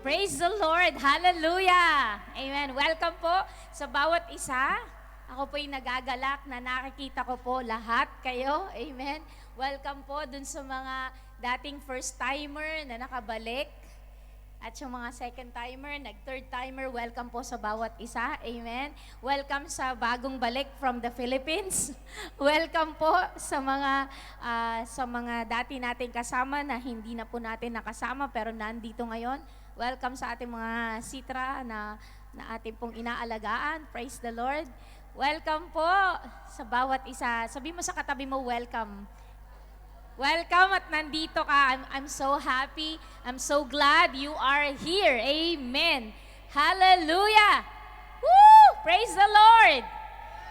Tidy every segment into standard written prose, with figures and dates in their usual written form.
Praise the Lord! Hallelujah! Amen. Welcome po sa bawat isa. Ako po'y nagagalak na nakikita ko po lahat kayo. Amen. Welcome po dun sa mga dating first-timer na nakabalik. At yung mga second-timer, nag-third-timer, welcome po sa bawat isa. Amen. Welcome sa bagong balik from the Philippines. Welcome po sa mga dati nating kasama na hindi na po natin nakasama pero nandito ngayon. Welcome sa ating mga sitra na ating pong inaalagaan. Praise the Lord. Welcome po sa bawat isa. Sabi mo sa katabi mo, welcome. Welcome at nandito ka. I'm so happy. I'm so glad you are here. Amen. Hallelujah. Woo! Praise the Lord.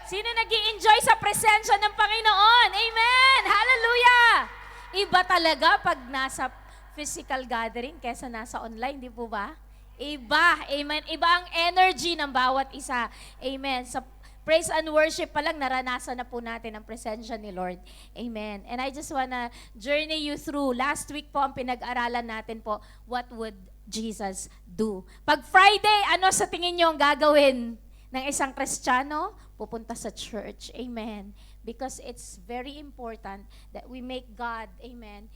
Sino nag-i-enjoy sa presensya ng Panginoon? Amen. Hallelujah. Iba talaga pag nasa physical gathering kesa nasa online, di po ba? Iba. Amen. Iba ang energy ng bawat isa. Amen. Sa praise and worship pa lang, naranasan na po natin ang presensya ni Lord. Amen. And I just wanna journey you through. Last week po, ang pinag-aralan natin po, what would Jesus do? Pag Friday, ano sa tingin nyo ang gagawin ng isang Kristiyano? Pupunta sa church. Amen. Because it's very important that we make God, amen,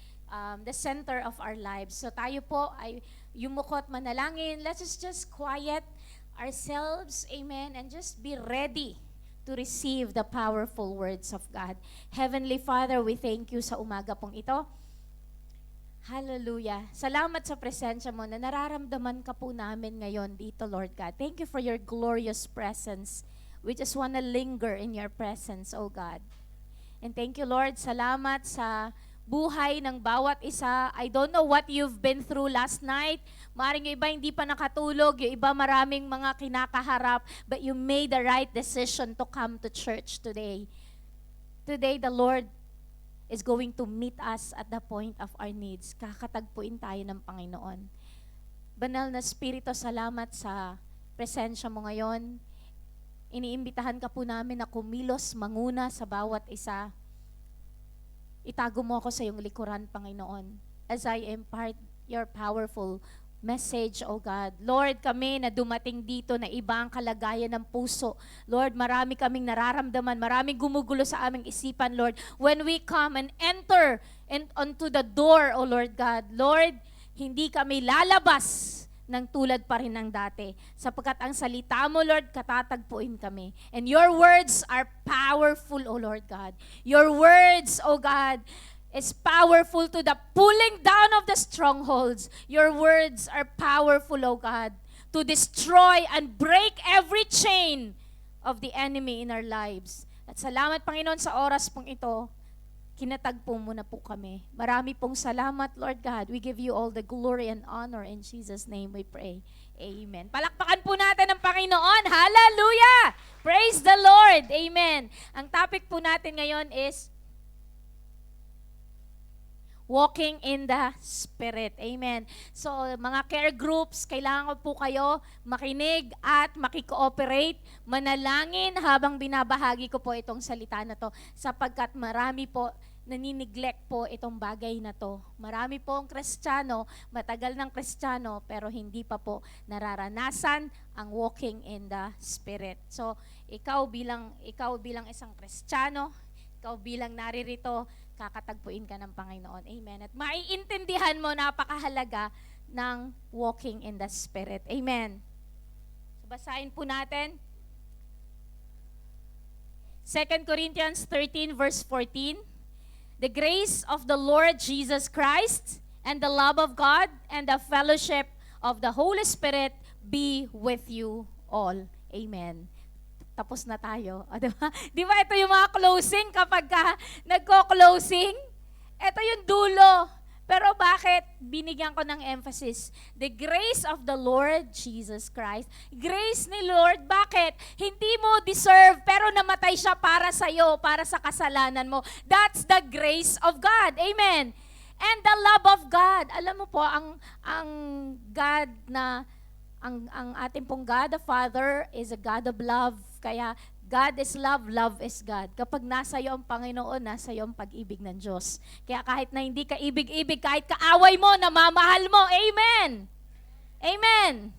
the center of our lives. So tayo po ay yumukot manalangin. Let's just quiet ourselves, amen, and just be ready to receive the powerful words of God. Heavenly Father, we thank you sa umaga pong ito. Hallelujah. Salamat sa presensya mo na nararamdaman ka po namin ngayon dito, Lord God. Thank you for your glorious presence. We just want to linger in your presence, oh God. And thank you, Lord. Salamat sa buhay ng bawat isa. I don't know what you've been through last night. Maaaring yung iba hindi pa nakatulog, yung iba maraming mga kinakaharap, but you made the right decision to come to church today. Today, the Lord is going to meet us at the point of our needs. Kakatagpuin tayo ng Panginoon. Banal na Espiritu, salamat sa presensya mo ngayon. Iniimbitahan ka po namin na kumilos, manguna sa bawat isa. Itago mo ako sa iyong likuran, Panginoon, as I impart your powerful message, oh God. Lord, kami na dumating dito na iba ang kalagayan ng puso. Lord, marami kaming nararamdaman, maraming gumugulo sa aming isipan, Lord. When we come and enter onto the door, oh Lord God, Lord, hindi kami lalabas ng tulad pa rin ng dati. Sapagkat ang salita mo, Lord, katatagpuin kami. And your words are powerful, O Lord God. Your words, O God, is powerful to the pulling down of the strongholds. Your words are powerful, O God, to destroy and break every chain of the enemy in our lives. At salamat, Panginoon, sa oras pong ito. Kinatagpo mo na po kami. Marami pong salamat, Lord God. We give you all the glory and honor. In Jesus' name we pray. Amen. Palakpakan po natin ang Panginoon. Hallelujah! Praise the Lord. Amen. Ang topic po natin ngayon is walking in the Spirit. Amen. So, mga care groups, kailangan po kayo makinig at makikooperate, manalangin habang binabahagi ko po itong salita na to. Sapagkat marami po naniniglect po itong bagay na to. Marami po ang Kristiyano, matagal ng Kristiyano, pero hindi pa po nararanasan ang walking in the Spirit. So, ikaw bilang isang Kristiyano, ikaw bilang naririto, kakatagpuin ka ng Panginoon. Amen. At maiintindihan mo napakahalaga ng walking in the Spirit. Amen. So, basahin po natin. 2 Corinthians 13 verse 14. The grace of the Lord Jesus Christ and the love of God and the fellowship of the Holy Spirit be with you all. Amen. Tapos na tayo. O, diba? Diba ito yung mga closing kapag nagko-closing? Ito yung dulo. Pero bakit binigyan ko ng emphasis? The grace of the Lord Jesus Christ. Grace ni Lord, bakit? Hindi mo deserve, pero namatay siya para sa'yo, para sa kasalanan mo. That's the grace of God. Amen. And the love of God. Alam mo po, ang God na, ang ating pong God, the Father, is a God of love. Kaya God is love, love is God. Kapag nasa iyo ang Panginoon, nasa iyo ang pag-ibig ng Diyos. Kaya kahit na hindi ka ibig-ibig, kahit kaaway mo, namamahal mo. Amen! Amen!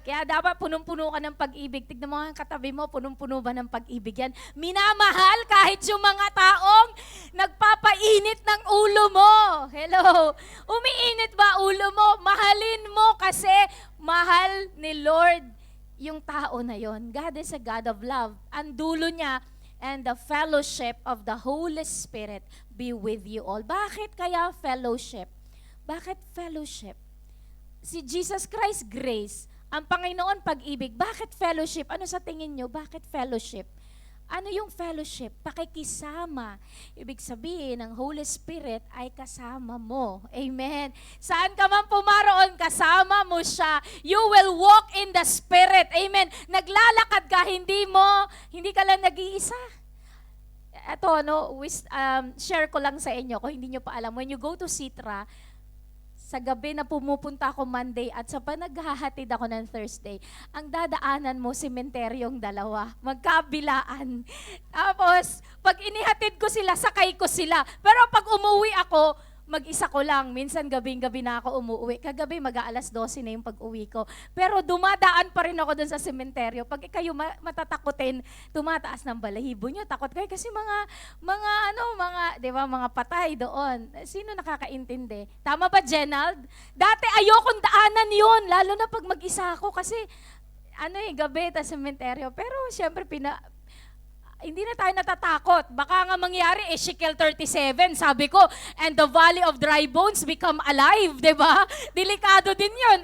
Kaya dapat punong-puno ka ng pag-ibig. Tignan mo ang katabi mo, punong-puno ba ng pag-ibig yan? Minamahal kahit yung mga taong nagpapainit ng ulo mo. Hello? Umiinit ba ulo mo? Mahalin mo kasi mahal ni Lord yung tao na yon. God is a God of love. Ang dulo niya, and the fellowship of the Holy Spirit be with you all. Bakit kaya fellowship? Bakit fellowship? Si Jesus Christ, grace. Ang Panginoon, pag-ibig. Bakit fellowship? Ano sa tingin nyo? Bakit fellowship? Ano yung fellowship? Pakikisama. Ibig sabihin, ang Holy Spirit ay kasama mo. Amen. Saan ka man pumaroon, kasama mo siya. You will walk in the Spirit. Amen. Naglalakad ka, hindi ka lang nag-iisa. Ito, share ko lang sa inyo, kung hindi nyo pa alam. When you go to Sitra, sa gabi na pumupunta ako Monday at sa panaghahatid ako ng Thursday, ang dadaanan mo, sementeryong dalawa, magkabilaan. Tapos, pag inihatid ko sila, sakay ko sila. Pero pag umuwi ako, mag-isa ko lang. Minsan gabing-gabi na ako umuwi. Kagabi, mag-aalas 12 na yung pag-uwi ko. Pero dumadaan pa rin ako dun sa sementeryo. Pag kayo matatakutin, tumataas ng balahibo nyo. Takot kayo kasi di ba, mga patay doon. Sino nakakaintindi? Tama ba, Jenald? Dati ayokong daanan yun, lalo na pag mag-isa ako kasi gabi ta sementeryo. Pero syempre, hindi na tayo natatakot. Baka nga mangyari, Ezekiel 37, sabi ko, and the valley of dry bones become alive, di ba? Delikado din yun.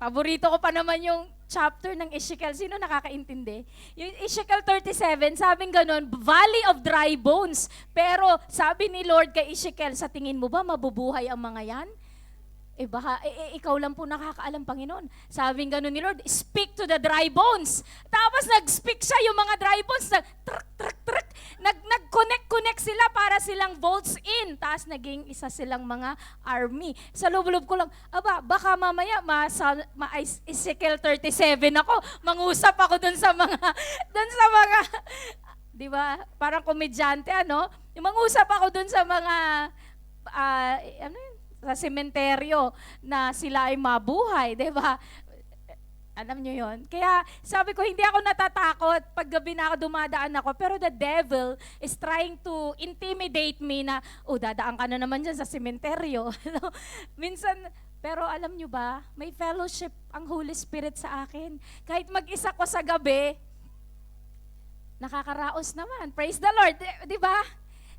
Paborito ko pa naman yung chapter ng Ezekiel. Sino nakakaintindi? Yung Ezekiel 37, sabing ganun, valley of dry bones. Pero sabi ni Lord kay Ezekiel, sa tingin mo ba mabubuhay ang mga yan? Baka, ikaw lang po nakakaalam, Panginoon. Sabing gano'n ni Lord, speak to the dry bones. Tapos nag-speak siya, yung mga dry bones, nag-connect sila para silang volts in. Tapos naging isa silang mga army. Sa loob-loob ko lang, baka mamaya, Ezekiel 37 ako, mangusap ako dun sa mga, di ba, parang komedyante, mangusap ako dun sa mga, sa sementeryo na sila ay mabuhay, di ba? Alam nyo yon. Kaya sabi ko, hindi ako natatakot pag gabi na ako dumadaan ako, pero the devil is trying to intimidate me na, dadaan ka na naman dyan sa sementeryo. Minsan, pero alam nyo ba, may fellowship ang Holy Spirit sa akin. Kahit mag-isa ko sa gabi, nakakaraos naman. Praise the Lord, di ba?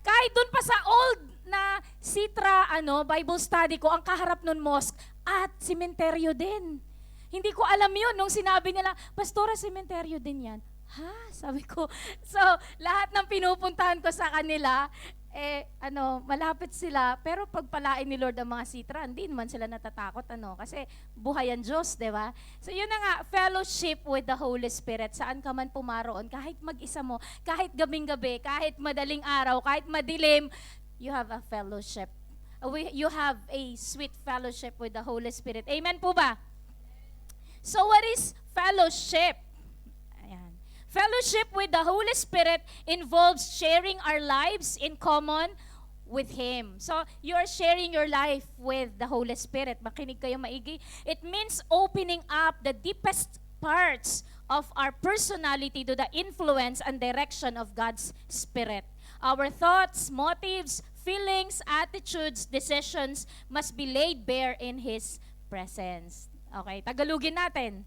Kahit dun pa sa old na Sitra, Bible study ko, ang kaharap nun mosque at sementeryo din. Hindi ko alam yun nung sinabi nila, Pastora, sementeryo din yan. Ha? Sabi ko. So, lahat ng pinupuntahan ko sa kanila, malapit sila, pero pagpalain ni Lord ang mga Sitra, hindi naman sila natatakot, kasi buhay ang Diyos, di ba? So yun na nga, fellowship with the Holy Spirit, saan ka man pumaroon, kahit mag-isa mo, kahit gabing-gabi, kahit madaling araw, kahit madilim, you have a fellowship. You have a sweet fellowship with the Holy Spirit. Amen po ba? So what is fellowship? Fellowship with the Holy Spirit involves sharing our lives in common with Him. So, you're sharing your life with the Holy Spirit. Makinig kayo maigi. It means opening up the deepest parts of our personality to the influence and direction of God's Spirit. Our thoughts, motives, feelings, attitudes, decisions must be laid bare in His presence. Okay, Tagalogin natin.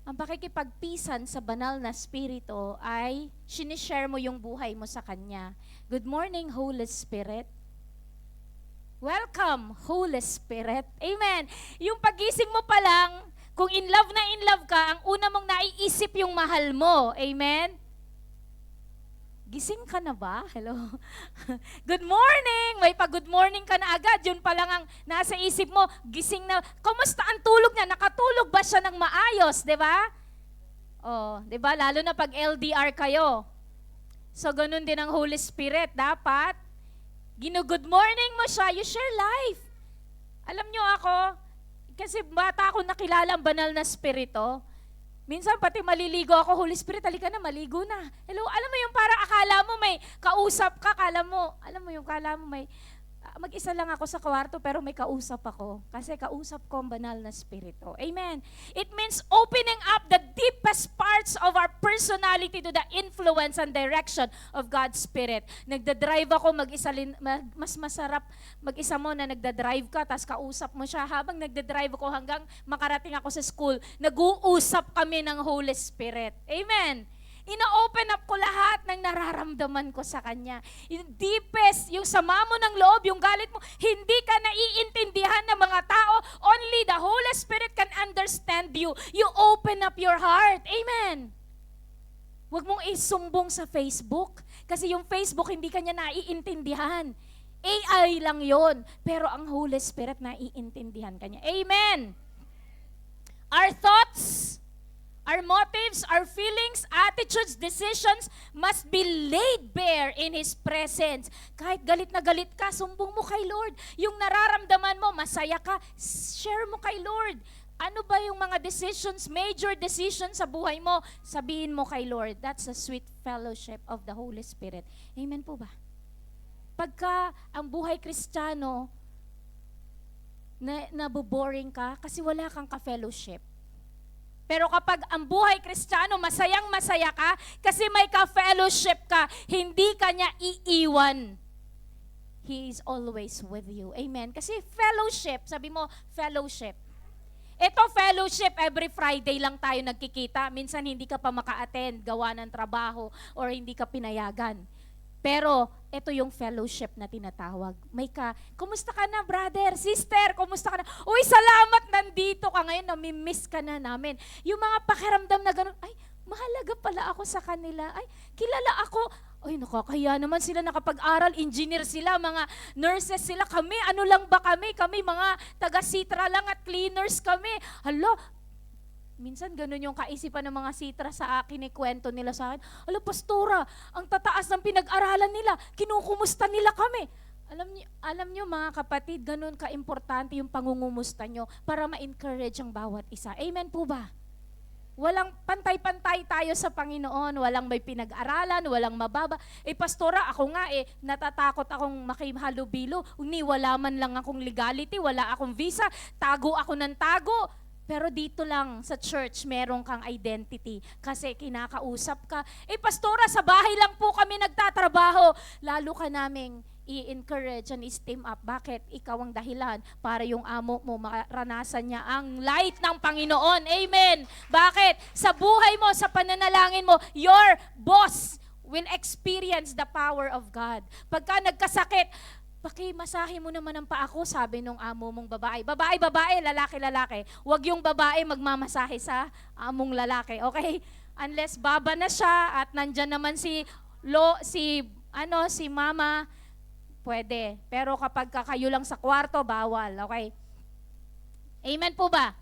Ang pakikipagpisan sa banal na spirito ay sinishare mo yung buhay mo sa Kanya. Good morning, Holy Spirit. Welcome, Holy Spirit. Amen. Yung pagising mo pa lang, kung in love ka, ang una mong naiisip yung mahal mo. Amen. Gising ka na ba? Hello? Good morning! May pa-good morning ka na agad. Yun pa lang ang nasa isip mo. Gising na. Kumusta ang tulog niya? Nakatulog ba siya ng maayos? Diba? Diba? Lalo na pag LDR kayo. So, ganun din ang Holy Spirit. Dapat, good morning mo siya. You share life. Alam nyo ako, kasi bata ako nakilala ang banal na spirito. Minsan pati maliligo ako, Holy Spirit, halika na, maligo na. Hello, alam mo yung parang akala mo may kausap ka, akala mo may mag-isa lang ako sa kwarto pero may kausap ako. Kasi kausap ko ang banal na spirito. Amen. It means opening up the deepest parts of our personality to the influence and direction of God's Spirit. Nagdadrive ako, mas masarap mag-isa mo na nagdadrive ka, tapos kausap mo siya. Habang nagdadrive ako hanggang makarating ako sa school, nag-uusap kami ng Holy Spirit. Amen. Ina-open up ko lahat ng nararamdaman ko sa Kanya. Yung deepest, yung sama mo ng loob, yung galit mo, hindi ka naiintindihan ng mga tao. Only the Holy Spirit can understand you. You open up your heart. Amen. Huwag mong isumbong sa Facebook. Kasi yung Facebook, hindi ka niya naiintindihan. AI lang yon, pero ang Holy Spirit naiintindihan ka niya. Amen. Our thoughts, our motives, our feelings, attitudes, decisions must be laid bare in His presence. Kahit galit na galit ka, sumbong mo kay Lord. Yung nararamdaman mo, masaya ka, share mo kay Lord. Ano ba yung mga decisions, major decisions sa buhay mo? Sabihin mo kay Lord. That's a sweet fellowship of the Holy Spirit. Amen po ba? Pagka ang buhay Kristiyano, naboboring ka kasi wala kang ka-fellowship. Pero kapag ang buhay Kristiyano, masayang-masaya ka kasi may ka-fellowship ka, hindi ka niya iiwan. He is always with you. Amen. Kasi fellowship, sabi mo, fellowship. Ito fellowship, every Friday lang tayo nagkikita. Minsan hindi ka pa maka-attend, gawa ng trabaho, or hindi ka pinayagan. Pero, ito yung fellowship na tinatawag. Kumusta ka na, brother, sister, kumusta ka na? Uy, salamat, nandito ka ngayon, nami-miss ka na namin. Yung mga pakiramdam na gano'n, ay, mahalaga pala ako sa kanila. Ay, kilala ako. Ay, nakakaya naman sila nakapag-aral, engineer sila, mga nurses sila. Kami, ano lang ba kami? Kami, mga taga-sitra lang at cleaners kami. Hala, minsan ganun yung kaisipan ng mga sitra sa akin, ikwento nila sa akin. Alo, pastora, ang tataas ng pinag-aralan nila, kinukumusta nila kami. Alam niyo mga kapatid, ganun ka-importante yung pangungumusta nyo para ma-encourage ang bawat isa. Amen po ba? Walang pantay-pantay tayo sa Panginoon, walang may pinag-aralan, walang mababa. Pastora, ako nga natatakot akong makihalubilo. Wala man lang akong legality, wala akong visa, tago ako ng tago. Pero dito lang sa church, meron kang identity kasi kinakausap ka. Pastora, sa bahay lang po kami nagtatrabaho. Lalo ka naming i-encourage and i-steam up. Bakit? Ikaw ang dahilan para yung amo mo maranasan niya ang light ng Panginoon. Amen. Bakit? Sa buhay mo, sa pananalangin mo, your boss will experience the power of God. Pagka nagkasakit, pakimasahe mo naman ang paa ko, sabi nung amo mong babae. Babae, lalaki. Huwag yung babae magmamasahe sa among lalaki, okay? Unless baba na siya at nandyan naman si mama, pwede. Pero kapag kayo lang sa kwarto, bawal, okay? Amen po ba?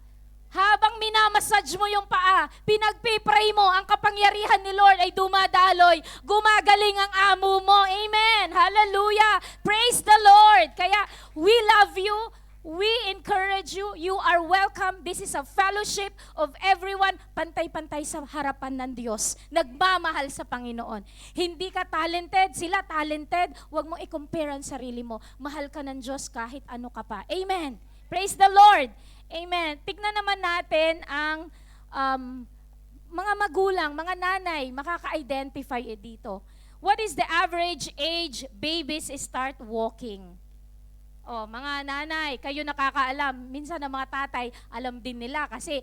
Habang minamassage mo yung paa, pinagpipray mo, ang kapangyarihan ni Lord ay dumadaloy, gumagaling ang amo mo. Amen. Hallelujah. Praise the Lord. Kaya we love you. We encourage you. You are welcome. This is a fellowship of everyone. Pantay-pantay sa harapan ng Diyos. Nagmamahal sa Panginoon. Hindi ka talented, sila talented. Huwag mo i-compare ang sarili mo. Mahal ka ng Diyos kahit ano ka pa. Amen. Praise the Lord. Amen. Tignan naman natin ang mga magulang, mga nanay, makaka-identify dito. What is the average age babies start walking? Mga nanay, kayo nakakaalam. Minsan ang mga tatay, alam din nila kasi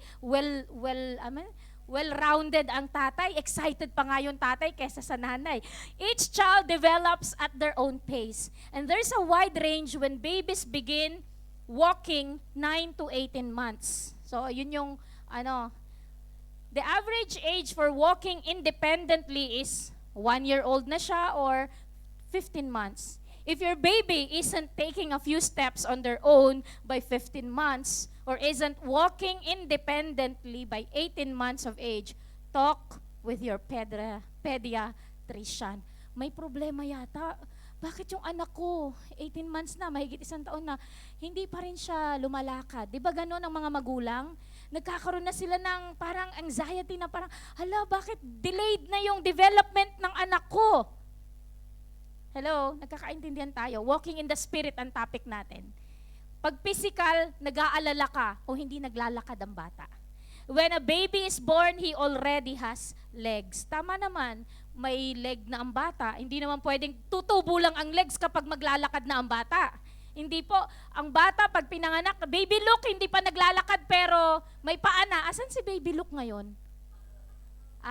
well-rounded ang tatay. Excited pa nga yung tatay kesa sa nanay. Each child develops at their own pace. And there's a wide range when babies begin walking 9 to 18 months. So, yun yung, the average age for walking independently is 1-year-old na siya or 15 months. If your baby isn't taking a few steps on their own by 15 months or isn't walking independently by 18 months of age, talk with your pediatrician. May problema yata. Bakit yung anak ko, 18 months na, mahigit 1 taon na, hindi pa rin siya lumalakad? Di ba gano'n ang mga magulang? Nagkakaroon na sila ng parang anxiety na parang, hala, bakit delayed na yung development ng anak ko? Hello, nagkakaintindihan tayo. Walking in the Spirit ang topic natin. Pag physical, nag-aalala ka kung hindi naglalakad ang bata. When a baby is born, he already has legs. Tama naman, may leg na ang bata. Hindi naman pwedeng tutubo lang ang legs kapag maglalakad na ang bata. Hindi po. Ang bata, pag pinanganak, baby Luke, hindi pa naglalakad pero may paa na. Asan si baby Luke ngayon?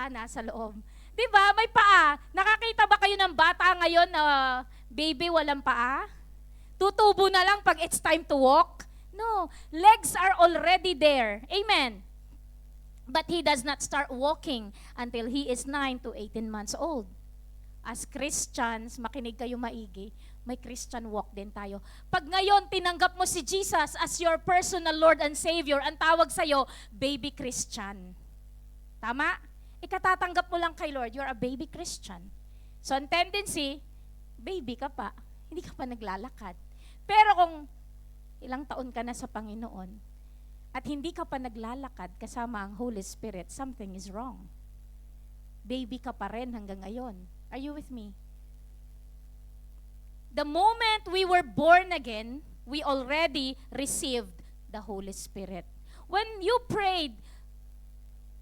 Nasa loob. Diba? May paa. Nakakita ba kayo ng bata ngayon na baby walang paa? Tutubo na lang pag it's time to walk? No. Legs are already there. Amen. But he does not start walking until he is 9 to 18 months old. As Christians, makinig kayo maigi, may Christian walk din tayo. Pag ngayon tinanggap mo si Jesus as your personal Lord and Savior, ang tawag sa'yo, baby Christian. Tama? Ikatatanggap mo lang kay Lord, you're a baby Christian. So, ang tendency, baby ka pa, hindi ka pa naglalakad. Pero kung ilang taon ka na sa Panginoon, at hindi ka pa naglalakad kasama ang Holy Spirit, something is wrong. Baby ka pa rin hanggang ngayon. Are you with me? The moment we were born again, we already received the Holy Spirit. When you prayed,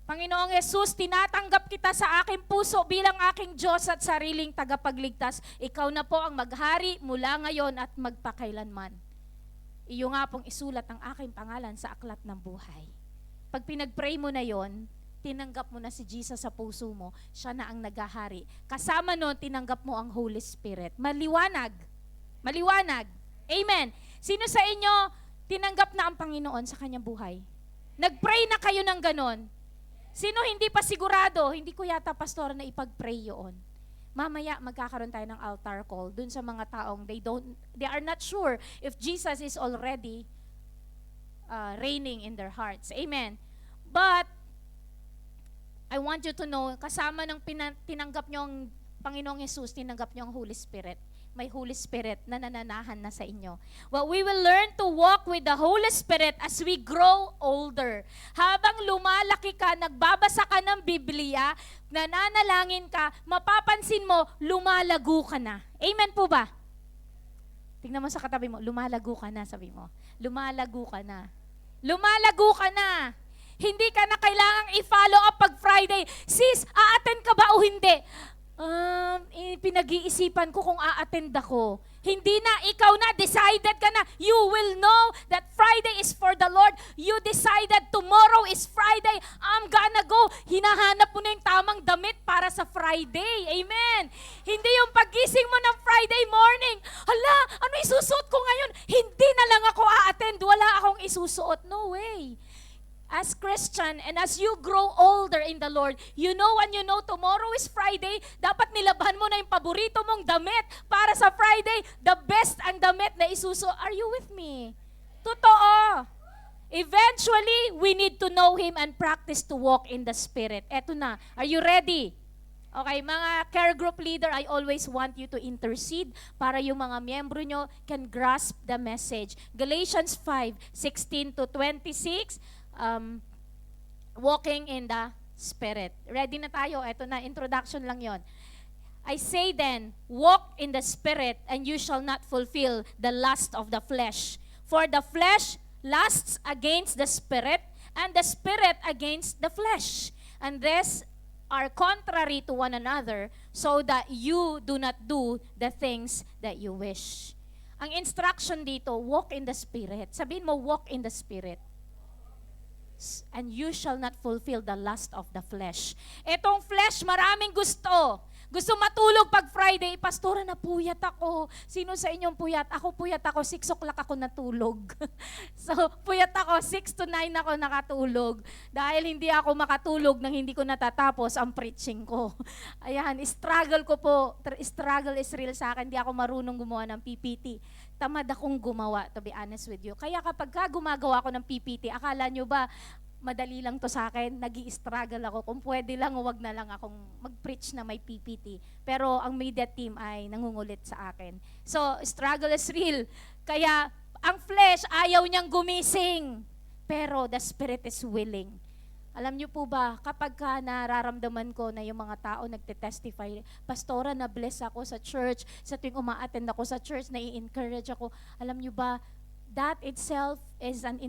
Panginoong Yesus, tinatanggap kita sa aking puso bilang aking Diyos at sariling tagapagligtas. Ikaw na po ang maghari mula ngayon at magpakailanman. Iyo nga pong isulat ang aking pangalan sa aklat ng buhay. Pag pinag-pray mo na yon, tinanggap mo na si Jesus sa puso mo, siya na ang naghahari. Kasama nun, tinanggap mo ang Holy Spirit. Maliwanag. Maliwanag. Amen. Sino sa inyo tinanggap na ang Panginoon sa kanyang buhay? Nag-pray na kayo ng ganon. Sino hindi pa sigurado? Hindi ko yata, pastor, na ipag-pray yun. Mamaya, magkakaroon tayo ng altar call dun sa mga taong they are not sure if Jesus is already reigning in their hearts. Amen. But, I want you to know, kasama ng tinanggap nyo ang Panginoong Yesus, tinanggap nyo ang Holy Spirit. May Holy Spirit na nananahan na sa inyo. Well, we will learn to walk with the Holy Spirit as we grow older. Habang lumalaki ka, nagbabasa ka ng Biblia, nananalangin ka, mapapansin mo, lumalago ka na. Amen po ba? Tingnan mo sa katabi mo, lumalago ka na, sabi mo. Lumalago ka na. Lumalago ka na. Hindi ka na kailangang i-follow up pag Friday. Sis, a-attend ka ba o hindi? Pinag-iisipan ko kung a-attend ako. Hindi na, ikaw na, decided ka na. You will know that Friday is for the Lord. You decided tomorrow is Friday. I'm gonna go. Hinahanap mo na yung tamang damit para sa Friday. Amen. Hindi yung pagising mo ng Friday morning. Hala, ano isusuot ko ngayon? Hindi na lang ako a-attend. Wala akong isusuot. No way. As Christian and as you grow older in the Lord, you know when you know tomorrow is Friday, dapat nilaban mo na yung paborito mong damit para sa Friday, the best ang damit na isuso. Are you with me? Totoo. Eventually, we need to know Him and practice to walk in the Spirit. Eto na. Are you ready? Okay, mga care group leader, I always want you to intercede para yung mga miyembro nyo can grasp the message. Galatians 5:16 to 26, walking in the Spirit. Ready na tayo? Ito na, introduction lang yon. I say then, walk in the Spirit, and you shall not fulfill the lust of the flesh. For the flesh lusts against the Spirit, and the Spirit against the flesh. And these are contrary to one another, so that you do not do the things that you wish. Ang instruction dito, walk in the Spirit. Sabihin mo, walk in the Spirit. And you shall not fulfill the lust of the flesh. Etong flesh, maraming gusto. Gusto matulog pag Friday. Pastora, napuyat ako. Sino sa inyong puyat? Ako puyat ako, 6 o'clock ako natulog. So, puyat ako, 6 to 9 ako nakatulog. Dahil hindi ako makatulog nang hindi ko natatapos ang preaching ko. Ayan, struggle ko po. Struggle is real sa akin. Hindi ako marunong gumawa ng PPT. Tamad akong gumawa, to be honest with you. Kaya kapag gumagawa ako ng PPT, akala nyo ba, madali lang to sa akin, nag-i-struggle ako. Kung pwede lang, wag na lang akong mag-preach na may PPT. Pero ang media team ay nangungulit sa akin. So, struggle is real. Kaya, ang flesh, ayaw niyang gumising. Pero the Spirit is willing. Alam niyo po ba, kapag ka nararamdaman ko na yung mga tao nagte-testify, Pastora, na-bless ako sa church, sa tuwing uma-attend ako sa church, nai-encourage ako. Alam niyo ba, that itself is an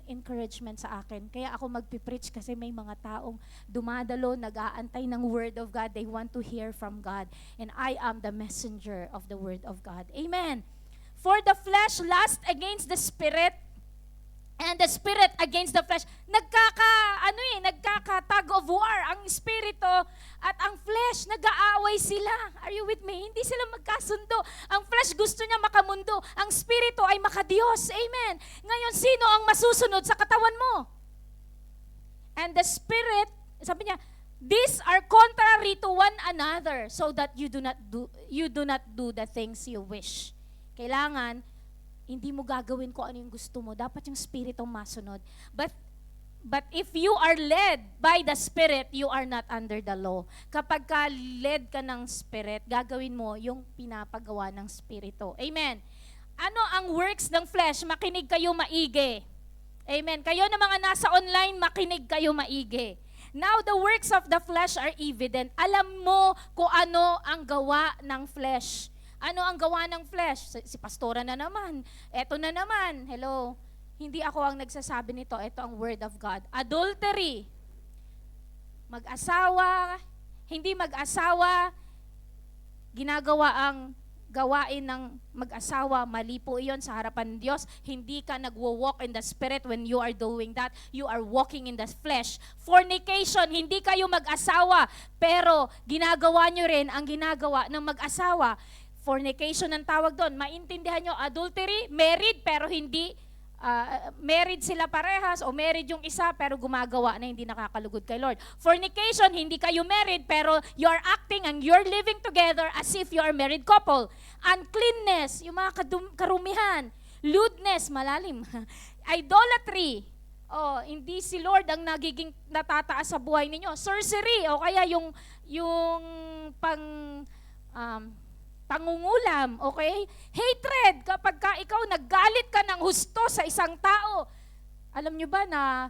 encouragement sa akin. Kaya ako magpipreach kasi may mga taong dumadalo, nag-aantay ng Word of God. They want to hear from God. And I am the messenger of the Word of God. Amen. For the flesh lusts against the spirit, and the spirit against the flesh. Nagkaka-tug of war ang espiritu at ang flesh, nag-aaway sila. Are you with me? Hindi sila magkasundo. Ang flesh gusto niya makamundo. Ang espiritu ay makadiyos. Amen. Ngayon, sino ang masusunod sa katawan mo? And the spirit, sabi niya, these are contrary to one another so that you do not do the things you wish. Kailangan hindi mo gagawin kung ano yung gusto mo. Dapat yung Spirit ang masunod. But if you are led by the Spirit, you are not under the law. Kapag ka led ka ng Spirit, gagawin mo yung pinapagawa ng Spirito. Amen. Ano ang works ng flesh? Makinig kayo maigi. Amen. Kayo na mga nasa online, makinig kayo maigi. Now the works of the flesh are evident. Alam mo kung ano ang gawa ng flesh. Ano ang gawa ng flesh? Si Pastora na naman. Eto na naman. Hello. Hindi ako ang nagsasabi nito. Ito ang word of God. Adultery. Mag-asawa. Hindi mag-asawa. Ginagawa ang gawain ng mag-asawa. Mali po iyon sa harapan ng Diyos. Hindi ka nagwo-walk in the Spirit when you are doing that. You are walking in the flesh. Fornication. Hindi kayo mag-asawa. Pero ginagawa nyo rin ang ginagawa ng mag-asawa. Fornication ang tawag doon. Maintindihan nyo, adultery, married pero hindi, married sila parehas o married yung isa pero gumagawa na hindi nakakalugod kay Lord. Fornication, hindi kayo married pero you're acting and you're living together as if you are married couple. Uncleanness, yung mga karumihan. Lewdness, malalim. Idolatry, hindi si Lord ang nagiging natataas sa buhay ninyo. Sorcery, o kaya yung pangungulam, okay? Hatred, kapag ka ikaw naggalit ka ng husto sa isang tao. Alam nyo ba na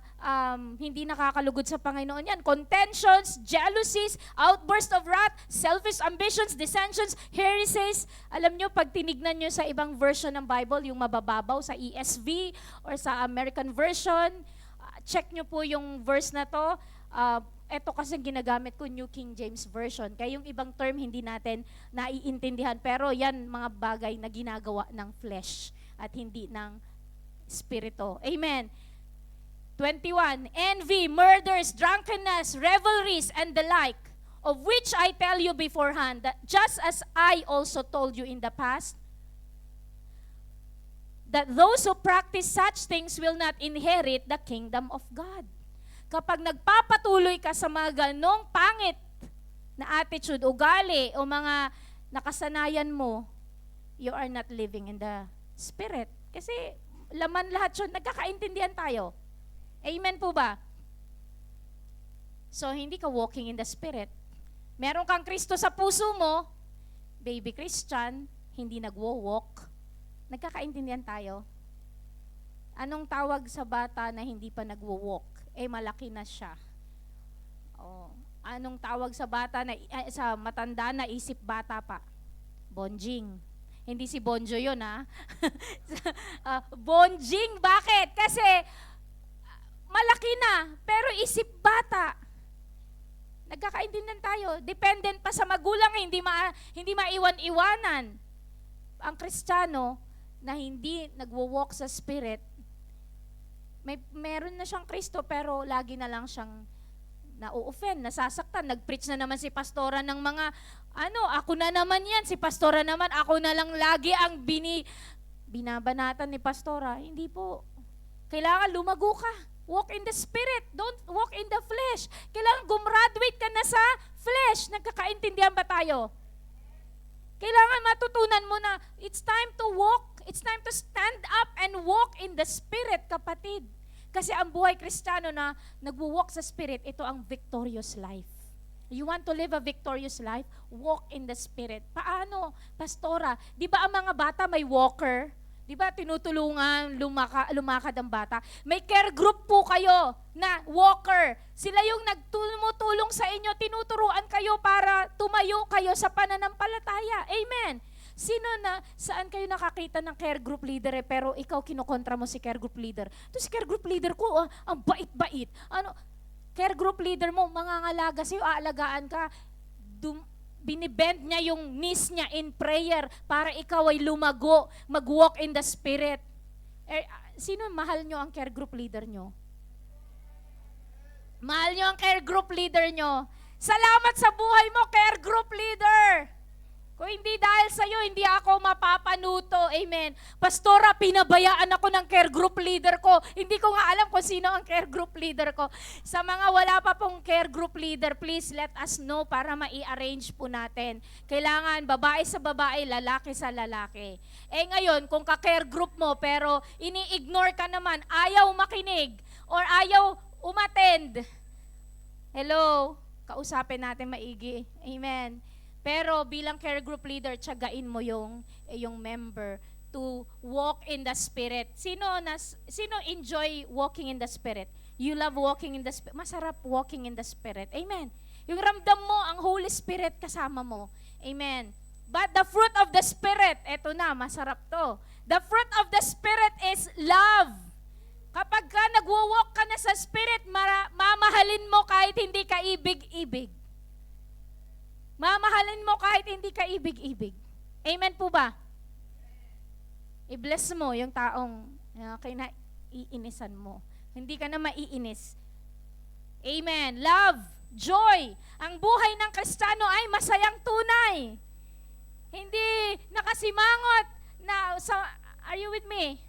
hindi nakakalugod sa Panginoon yan? Contentions, jealousies, outburst of wrath, selfish ambitions, dissensions, heresies. Alam nyo, pag tinignan nyo sa ibang version ng Bible, yung mabababaw sa ESV or sa American version, check nyo po yung verse na to. Ito kasi ginagamit ko, New King James Version. Kaya yung ibang term hindi natin naiintindihan. Pero yan mga bagay na ginagawa ng flesh at hindi ng spirito. Amen. 21, envy, murders, drunkenness, revelries, and the like, of which I tell you beforehand, that just as I also told you in the past, that those who practice such things will not inherit the kingdom of God. Kapag nagpapatuloy ka sa mga ganong pangit na attitude, ugali, o mga nakasanayan mo, you are not living in the Spirit. Kasi laman lahat yun, nagkakaintindihan tayo. Amen po ba? So, hindi ka walking in the Spirit. Meron kang Kristo sa puso mo, baby Christian, hindi nagwo-walk. Nagkakaintindihan tayo. Anong tawag sa bata na hindi pa nagwo-walk? Malaki na siya. Anong tawag sa bata na sa matanda na isip bata pa? Bonjing. Hindi si Bonjo yun, ha? Bonjing, bakit? Kasi malaki na, pero isip bata. Nagkakaintindihan tayo. Dependent pa sa magulang, hindi maiwan-iwanan. Ang Kristiyano na hindi nagwo-walk sa Spirit, meron na siyang Kristo pero lagi na lang siyang na-offend, nasasaktan. Nag-preach na naman si Pastora ng mga, ako na naman yan, si Pastora naman, ako na lang lagi ang binabanatan ni Pastora. Hindi po. Kailangan lumago ka. Walk in the Spirit. Don't walk in the flesh. Kailangan gumraduate ka na sa flesh. Nagkakaintindihan ba tayo? Kailangan matutunan mo na it's time to walk. It's time to stand up and walk in the Spirit, kapatid. Kasi ang buhay Kristiyano na nagwo-walk sa Spirit, ito ang victorious life. You want to live a victorious life? Walk in the Spirit. Paano, Pastora? Di ba ang mga bata may walker? Di ba, tinutulungan, lumakad ang bata. May care group po kayo na walker. Sila yung nagtumutulong sa inyo, tinuturuan kayo para tumayo kayo sa pananampalataya. Amen. Saan kayo nakakita ng care group leader pero ikaw kinokontra mo si care group leader? To si care group leader ko, ang bait-bait. Care group leader mo, mangangalaga sa'yo, aalagaan ka. Binibend niya yung knees niya in prayer para ikaw ay lumago, mag-walk in the Spirit. Sino mahal nyo ang care group leader nyo? Mahal nyo ang care group leader nyo. Salamat sa buhay mo, care group leader. Kung hindi dahil sa'yo, hindi ako mapapanuto. Amen. Pastora, pinabayaan ako ng care group leader ko. Hindi ko nga alam kung sino ang care group leader ko. Sa mga wala pa pong care group leader, please let us know para ma-arrange po natin. Kailangan babae sa babae, lalaki sa lalaki. Ngayon, kung ka-care group mo pero ini-ignore ka naman, ayaw makinig or ayaw umattend. Hello? Kausapin natin maigi. Amen. Pero bilang care group leader, tiyagain mo yung member to walk in the Spirit. Sino enjoy walking in the Spirit? You love walking in the Spirit. Masarap walking in the Spirit. Amen. Yung ramdam mo, ang Holy Spirit kasama mo. Amen. But the fruit of the Spirit, eto na, masarap to. The fruit of the Spirit is love. Kapag ka nagwo-walk ka na sa Spirit, mamahalin mo kahit hindi ka ibig-ibig. Mamahalin mo kahit hindi ka ibig-ibig. Amen po ba? I-bless mo yung taong kinaiinisan mo. Hindi ka na maiinis. Amen. Love, joy. Ang buhay ng Kristiyano ay masayang tunay. Hindi nakasimangot na, are you with me?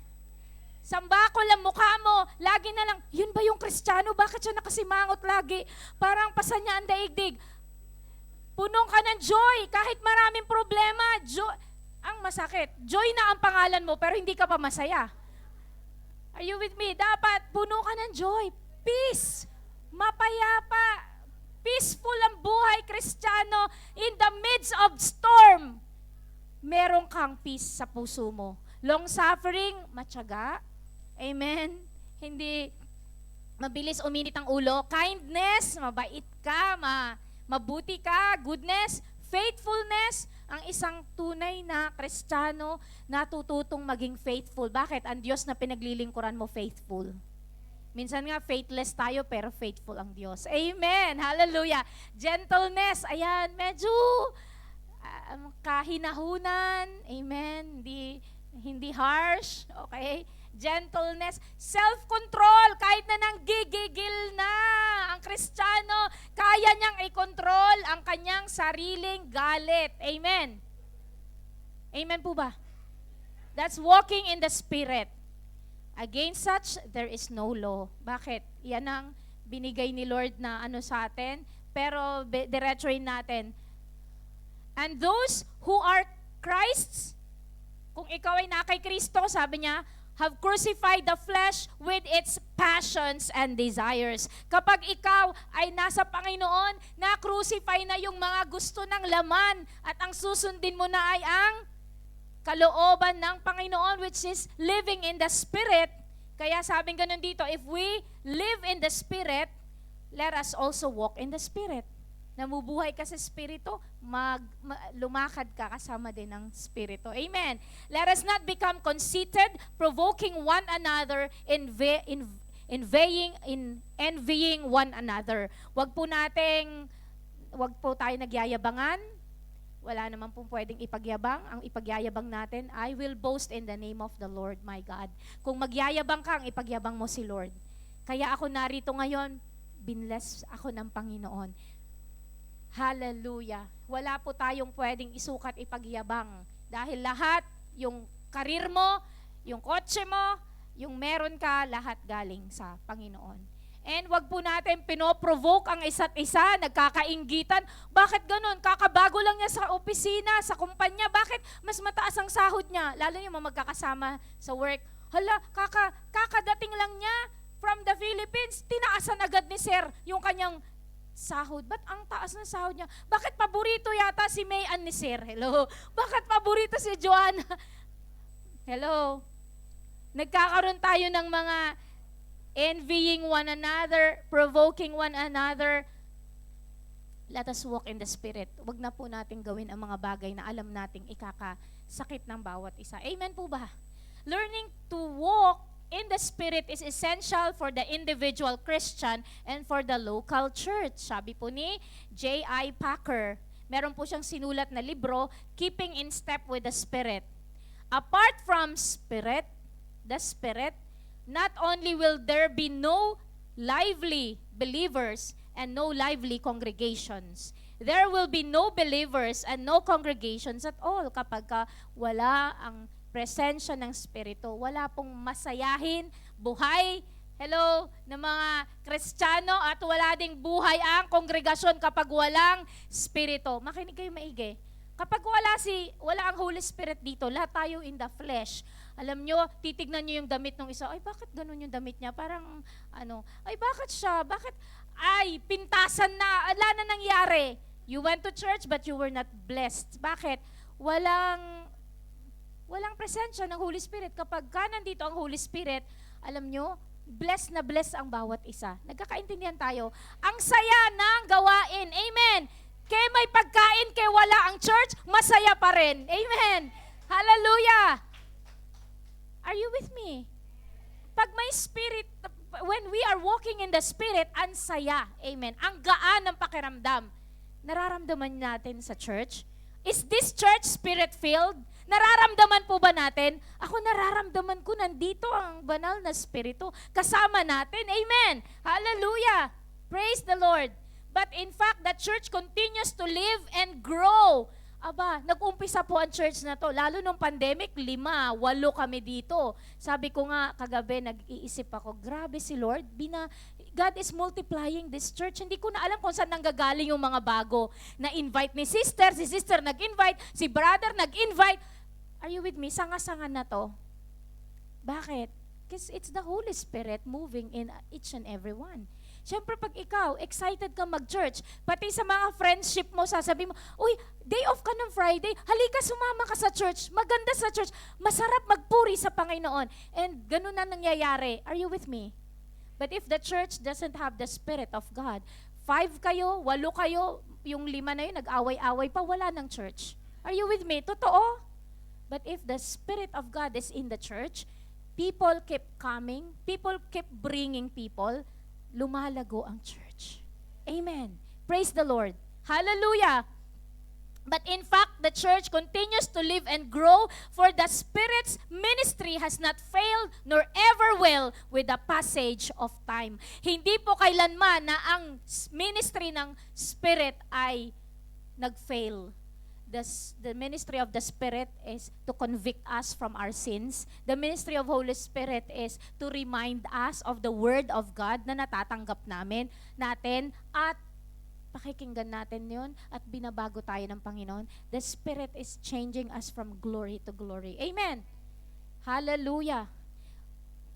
Sambakol ang mukha mo, lagi na lang, yun ba yung Kristiyano? Bakit siya nakasimangot lagi? Parang pasa niya ang daigdig. Punong ka ng joy, kahit maraming problema, ang masakit. Joy na ang pangalan mo, pero hindi ka pa masaya. Are you with me? Dapat puno ka ng joy, peace, mapayapa, peaceful ang buhay Kristiyano in the midst of storm. Meron kang peace sa puso mo. Long suffering, matyaga. Amen. Hindi mabilis uminit ang ulo. Kindness, mabait ka, mabuti ka, goodness, faithfulness, ang isang tunay na Kristiyano natututong maging faithful. Bakit? Ang Diyos na pinaglilingkuran mo, faithful. Minsan nga, faithless tayo, pero faithful ang Diyos. Amen! Hallelujah! Gentleness, ayan, medyo kahinahunan. Amen! Hindi harsh. Okay? Gentleness, self-control, kahit na nanggigigil na ang Kristiyano, kaya niyang i-control ang kanyang sariling galit. Amen? Amen po ba? That's walking in the Spirit. Against such, there is no law. Bakit? Yan ang binigay ni Lord na sa atin, pero diretsoin natin. And those who are Christ's, kung ikaw ay na kay Kristo, sabi niya, have crucified the flesh with its passions and desires. Kapag ikaw ay nasa Panginoon, na-crucify na yung mga gusto ng laman at ang susundin mo na ay ang kalooban ng Panginoon, which is living in the Spirit. Kaya sabing ganun dito, if we live in the Spirit, let us also walk in the Spirit. Namubuhay ka sa Espiritu, lumakad ka kasama din ng Espiritu. Amen. Let us not become conceited, provoking one another, envying one another. Wag po tayo nagyayabangan. Wala naman po pwedeng ipagyabang. Ang ipagyayabang natin, I will boast in the name of the Lord my God. Kung magyayabang ka, ang ipagyabang mo si Lord. Kaya ako narito ngayon, binless ako ng Panginoon. Hallelujah. Wala po tayong pwedeng isukat ipagyabang. Dahil lahat, yung karir mo, yung kotse mo, yung meron ka, lahat galing sa Panginoon. And wag po natin pinoprovoke ang isa't isa, nagkakainggitan. Bakit ganun? Kakabago lang niya sa opisina, sa kumpanya. Bakit mas mataas ang sahod niya? Lalo yung mga magkakasama sa work. Hala, kakadating lang niya from the Philippines, tinaasan agad ni Sir yung kanyang sahod. Ba't ang taas ng sahod niya? Bakit paborito yata si May Ann ni Sir? Hello? Bakit paborito si Joanna? Hello? Nagkakaroon tayo ng mga envying one another, provoking one another. Let us walk in the Spirit. Huwag na po natin gawin ang mga bagay na alam nating ikakasakit ng bawat isa. Amen po ba? Learning to walk in the Spirit is essential for the individual Christian and for the local church. Sabi po ni J.I. Packer, meron po siyang sinulat na libro, Keeping in Step with the Spirit. Apart from the Spirit, not only will there be no lively believers and no lively congregations, there will be no believers and no congregations at all kapag wala ang presensya ng Espiritu. Wala pong masayahin, buhay, ng mga Kristiyano at wala ding buhay ang kongregasyon kapag walang Espiritu. Makinig kayo maigi. Kapag wala ang Holy Spirit dito, lahat tayo in the flesh. Alam nyo, titignan nyo yung damit ng isa, ay bakit ganun yung damit niya? Parang, ay bakit siya? Bakit? Ay, pintasan na, wala na nangyari. You went to church but you were not blessed. Bakit? Walang presensya ng Holy Spirit. Kapag nandito ang Holy Spirit, alam nyo, blessed na blessed ang bawat isa. Nagkakaintindihan tayo. Ang saya ng gawain. Amen. Kaya may pagkain, kaya wala ang church, masaya pa rin. Amen. Hallelujah. Are you with me? Pag may Spirit, when we are walking in the Spirit, ang saya. Amen. Ang gaan ng pakiramdam. Nararamdaman natin sa church? Is this church Spirit-filled? Nararamdaman po ba natin? Ako nararamdaman ko nandito ang banal na Espiritu. Kasama natin. Amen. Hallelujah. Praise the Lord. But in fact, the church continues to live and grow. Aba, nag-umpisa po ang church na to. Lalo nung pandemic, 5, 8 kami dito. Sabi ko nga, kagabi, nag-iisip ako, grabe si Lord, God is multiplying this church. Hindi ko na alam kung saan nanggagaling yung mga bago. Na-invite ni sister, si sister nag-invite, si brother nag-invite. Are you with me? Sanga-sanga na to. Bakit? Because it's the Holy Spirit moving in each and every one. Siyempre, pag ikaw, excited ka mag-church, pati sa mga friendship mo, sasabi mo, uy, day off ka ng Friday, halika sumama ka sa church, maganda sa church, masarap magpuri sa Panginoon. And ganun na nangyayari. Are you with me? But if the church doesn't have the Spirit of God, 5 kayo, 8 kayo, yung 5 na yun, nag-away-away pa, wala ng church. Are you with me? Totoo? But if the Spirit of God is in the church, people keep coming, people keep bringing people, lumalago ang church. Amen. Praise the Lord. Hallelujah. But in fact, the church continues to live and grow, for the Spirit's ministry has not failed nor ever will with the passage of time. Hindi po kailanman na ang ministry ng Spirit ay nag-fail. The ministry of the Spirit is to convict us from our sins. The ministry of Holy Spirit is to remind us of the Word of God na natatanggap natin at pakikinggan natin yun at binabago tayo ng Panginoon. The Spirit is changing us from glory to glory. Amen. Hallelujah.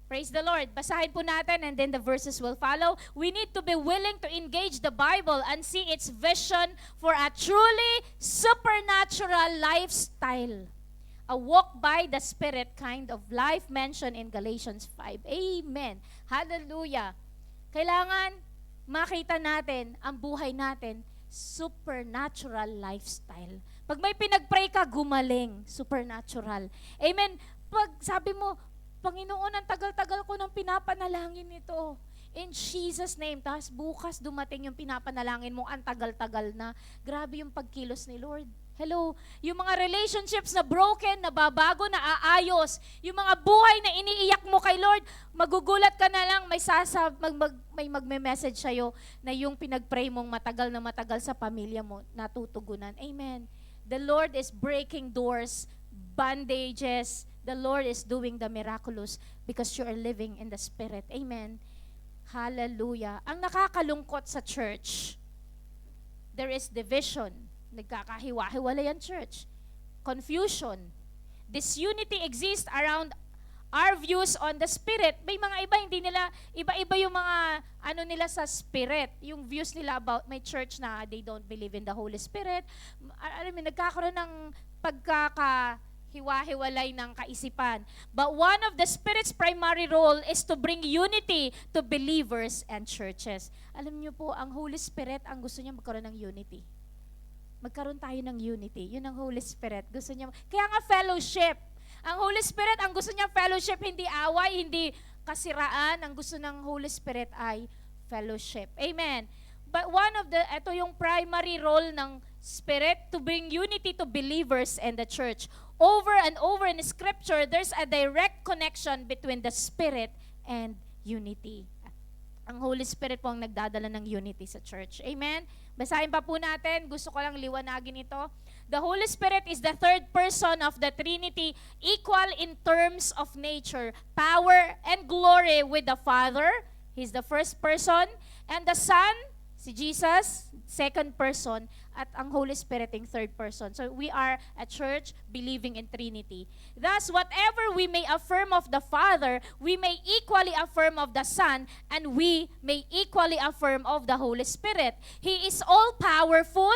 Praise the Lord. Basahin po natin and then the verses will follow. We need to be willing to engage the Bible and see its vision for a truly supernatural lifestyle. A walk by the Spirit kind of life mentioned in Galatians 5. Amen. Hallelujah. Kailangan makita natin ang buhay natin, supernatural lifestyle. Pag may pinag-pray ka, gumaling. Supernatural. Amen. Pag sabi mo, Panginoon, ang tagal-tagal ko nang pinapanalangin nito. In Jesus' name. Tapos bukas dumating yung pinapanalangin mo, ang tagal-tagal na. Grabe yung pagkilos ni Lord. Hello. Yung mga relationships na broken, nababago, na aayos. Yung mga buhay na iniiyak mo kay Lord, magugulat ka na lang, may magme-message sa'yo na yung pinag-pray mong matagal na matagal sa pamilya mo, natutugunan. Amen. The Lord is breaking doors, bandages. The Lord is doing the miraculous because you are living in the Spirit. Amen. Hallelujah. Ang nakakalungkot sa church, there is division. Nagkakahiwa-hiwalay ang church. Confusion. Disunity exists around our views on the Spirit. May mga iba, hindi nila, iba-iba yung mga, nila sa Spirit. Yung views nila about my church na they don't believe in the Holy Spirit. Alam mo, nagkakaroon ng hiwa-hiwalay ng kaisipan. But one of the Spirit's primary role is to bring unity to believers and churches. Alam niyo po, ang Holy Spirit, ang gusto niya magkaroon ng unity. Magkaroon tayo ng unity. Yun ang Holy Spirit. Gusto niya, kaya nga fellowship. Ang Holy Spirit, ang gusto niya fellowship, hindi away, hindi kasiraan. Ang gusto ng Holy Spirit ay fellowship. Amen. But ito yung primary role ng Spirit, to bring unity to believers and the church. Over and over in Scripture, there's a direct connection between the Spirit and unity. Ang Holy Spirit po ang nagdadala ng unity sa church. Amen? Basahin pa po natin. Gusto ko lang liwanagin ito. The Holy Spirit is the third person of the Trinity, equal in terms of nature, power, and glory with the Father. He's the first person. And the Son, si Jesus, second person, at ang Holy Spirit yung third person. So we are a church believing in Trinity. Thus, whatever we may affirm of the Father, we may equally affirm of the Son, and we may equally affirm of the Holy Spirit. He is all-powerful.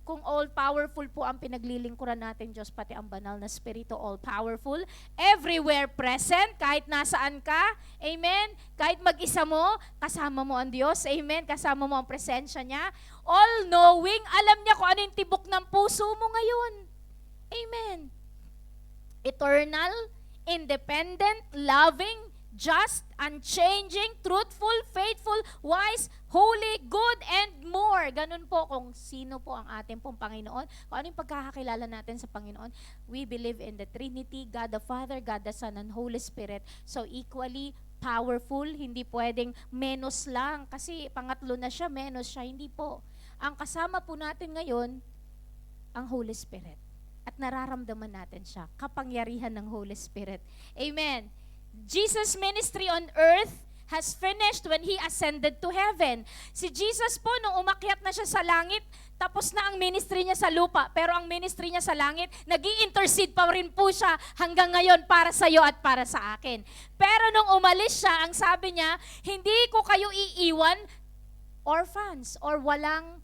Kung all-powerful po ang pinaglilingkuran natin, Diyos, pati ang banal na Espiritu, all-powerful, everywhere present, kahit nasaan ka, amen, kahit mag-isa mo, kasama mo ang Diyos, amen, kasama mo ang presensya niya, all-knowing, alam niya kung ano yung tibok ng puso mo ngayon, amen, eternal, independent, loving, just, unchanging, truthful, faithful, wise, holy, good, and more. Ganun po kung sino po ang ating pong Panginoon. Kung ano yung pagkakakilala natin sa Panginoon. We believe in the Trinity, God the Father, God the Son, and Holy Spirit. So equally powerful, hindi pwedeng menos lang. Kasi pangatlo na siya, menos siya. Hindi po. Ang kasama po natin ngayon, ang Holy Spirit. At nararamdaman natin siya. Kapangyarihan ng Holy Spirit. Amen. Jesus' ministry on earth has finished when He ascended to heaven. Si Jesus po, nung umakyat na siya sa langit, tapos na ang ministry niya sa lupa. Pero ang ministry niya sa langit, nag-i-intercede pa rin po siya hanggang ngayon para sa iyo at para sa akin. Pero nung umalis siya, ang sabi niya, hindi ko kayo iiwan, orphans, or walang,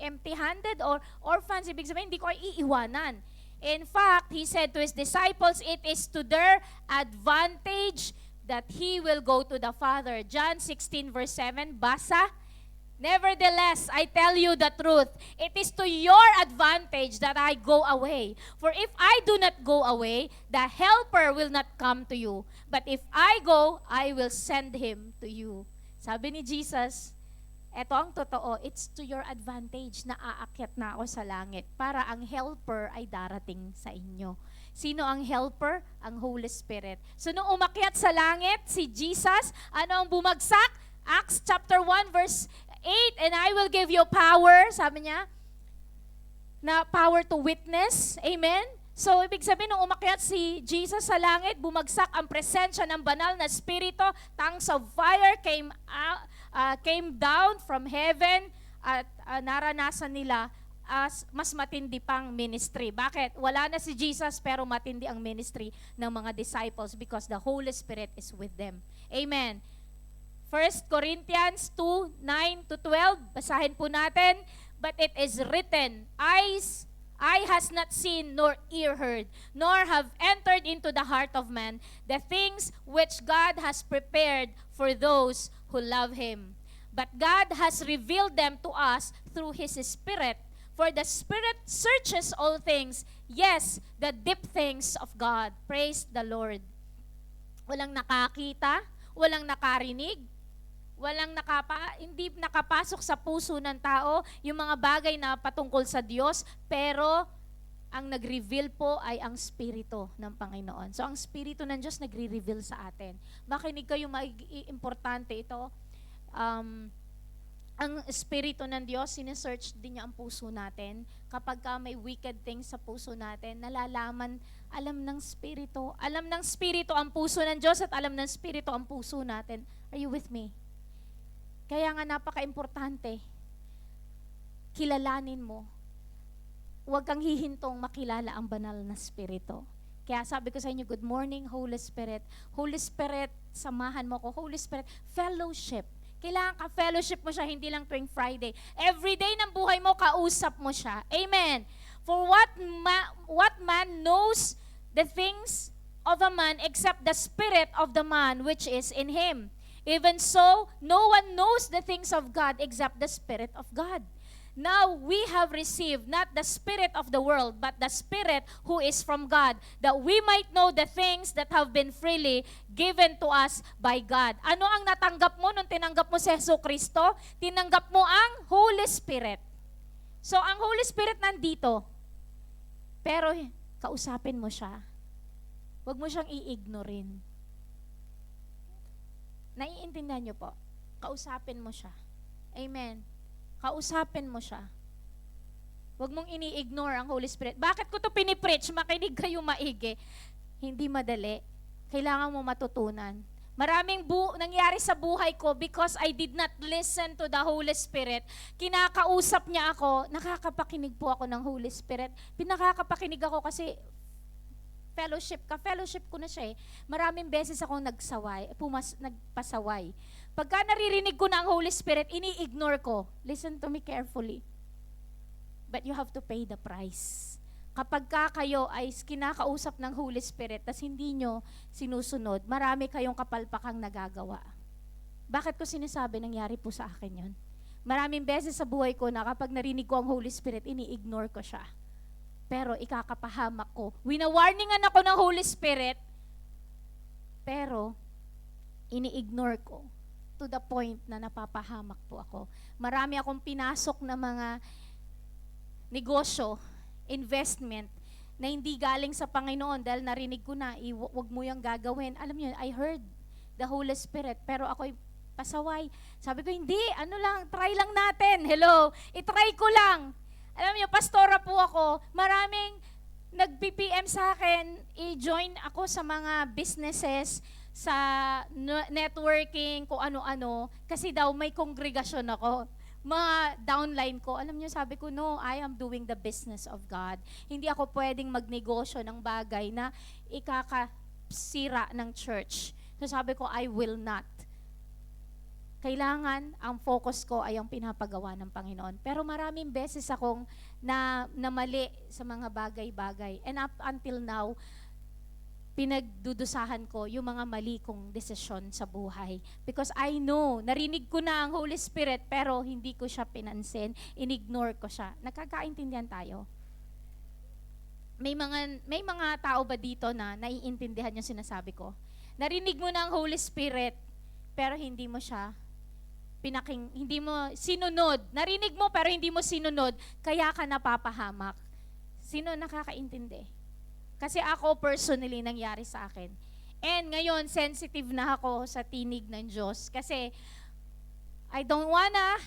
empty-handed, or orphans, ibig sabihin, hindi ko kayo iiwanan. In fact, He said to His disciples, it is to their advantage that He will go to the Father. John 16 verse 7, basa. Nevertheless, I tell you the truth. It is to your advantage that I go away. For if I do not go away, the Helper will not come to you. But if I go, I will send Him to you. Sabi ni Jesus, eto ang totoo, it's to your advantage na aakyat na ako sa langit para ang helper ay darating sa inyo. Sino ang helper? Ang Holy Spirit. So nung umakyat sa langit, si Jesus, ano ang bumagsak? Acts chapter 1 verse 8, and I will give you power, sabi niya, na power to witness. Amen? So, ibig sabihin, nung umakyat si Jesus sa langit, bumagsak ang presensya ng banal na Espiritu, tongues of fire came down from heaven at naranasan nila as mas matindi pang ministry. Bakit? Wala na si Jesus pero matindi ang ministry ng mga disciples because the Holy Spirit is with them. Amen. 1 Corinthians 2:9-12, basahin po natin. But it is written, Eye has not seen, nor ear heard, nor have entered into the heart of man the things which God has prepared for those who love Him. But God has revealed them to us through His Spirit. For the Spirit searches all things, yes, the deep things of God. Praise the Lord. Walang nakakita, walang nakarinig, hindi nakapasok sa puso ng tao yung mga bagay na patungkol sa Diyos, pero ang nag-reveal po ay ang Espiritu ng Panginoon. So ang Espiritu ng Diyos nagre-reveal sa atin. Makinig kayo, importante ito. Ang Espiritu ng Diyos, sinesearch din niya ang puso natin. Kapag may wicked things sa puso natin, nalalaman, alam ng Espiritu. Alam ng Espiritu ang puso ng Diyos at alam ng Espiritu ang puso natin. Are you with me? Kaya nga napaka-importante, kilalanin mo. Huwag kang hihintong makilala ang banal na Espiritu. Kaya sabi ko sa inyo, good morning, Holy Spirit. Holy Spirit, samahan mo ko. Holy Spirit, fellowship. Kailangan ka-fellowship mo siya, hindi lang tuwing Friday. Every day ng buhay mo, kausap mo siya. Amen. For what man knows the things of a man except the spirit of the man which is in him? Even so, no one knows the things of God except the Spirit of God. Now we have received not the spirit of the world, but the Spirit who is from God, that we might know the things that have been freely given to us by God. Ano ang natanggap mo nung tinanggap mo si Jesucristo? Tinanggap mo ang Holy Spirit. So ang Holy Spirit nandito, pero kausapin mo siya. Huwag mo siyang i-ignorin. Naiintindihan niyo po? Kausapin mo siya. Amen. Kausapin mo siya. Huwag mong ini-ignore ang Holy Spirit. Bakit ko to pinipreach? Makinig kayo maigi. Hindi madali. Kailangan mo matutunan. Maraming nangyari sa buhay ko because I did not listen to the Holy Spirit. Kinakausap niya ako, nakakapakinig po ako ng Holy Spirit. Pinakakapakinig ako kasi fellowship ko na siya eh. Maraming beses akong nagpasaway. Pagka naririnig ko na ang Holy Spirit, ini-ignore ko. Listen to me carefully. But you have to pay the price. Kapag kayo ay kinakausap ng Holy Spirit, tas hindi nyo sinusunod, marami kayong kapalpakang nagagawa. Bakit ko sinasabi, nangyari po sa akin yun? Maraming beses sa buhay ko na kapag narinig ko ang Holy Spirit, ini-ignore ko siya. Pero ikakapahamak ko. Wina-warningan ako ng Holy Spirit, pero ini-ignore ko to the point na napapahamak po ako. Marami akong pinasok na mga negosyo, investment, na hindi galing sa Panginoon dahil narinig ko na, wag mo yung gagawin. Alam niyo, I heard the Holy Spirit, pero ako'y pasaway. Sabi ko, hindi, try lang natin. Hello, itry ko lang. Alam niyo, pastora po ako, maraming nag-PPM sa akin, i-join ako sa mga businesses, sa networking, kung ano-ano, kasi daw may kongregasyon ako. Mga downline ko, alam niyo, sabi ko, no, I am doing the business of God. Hindi ako pwedeng magnegosyo ng bagay na ikakasira ng church. So sabi ko, I will not. Kailangan, ang focus ko ay ang pinapagawa ng Panginoon. Pero maraming beses akong namali sa mga bagay-bagay. And up until now, pinagdudusahan ko yung mga mali kong desisyon sa buhay. Because I know, narinig ko na ang Holy Spirit, pero hindi ko siya pinansin, inignore ko siya. Nakakaintindihan tayo? May mga tao ba dito na naiintindihan yung sinasabi ko? Narinig mo na ang Holy Spirit, pero hindi mo sinunod. Narinig mo pero hindi mo sinunod, kaya ka napapahamak. Sino nakakaintindi? Kasi ako personally nangyari sa akin. And ngayon, sensitive na ako sa tinig ng Diyos. Kasi I don't wanna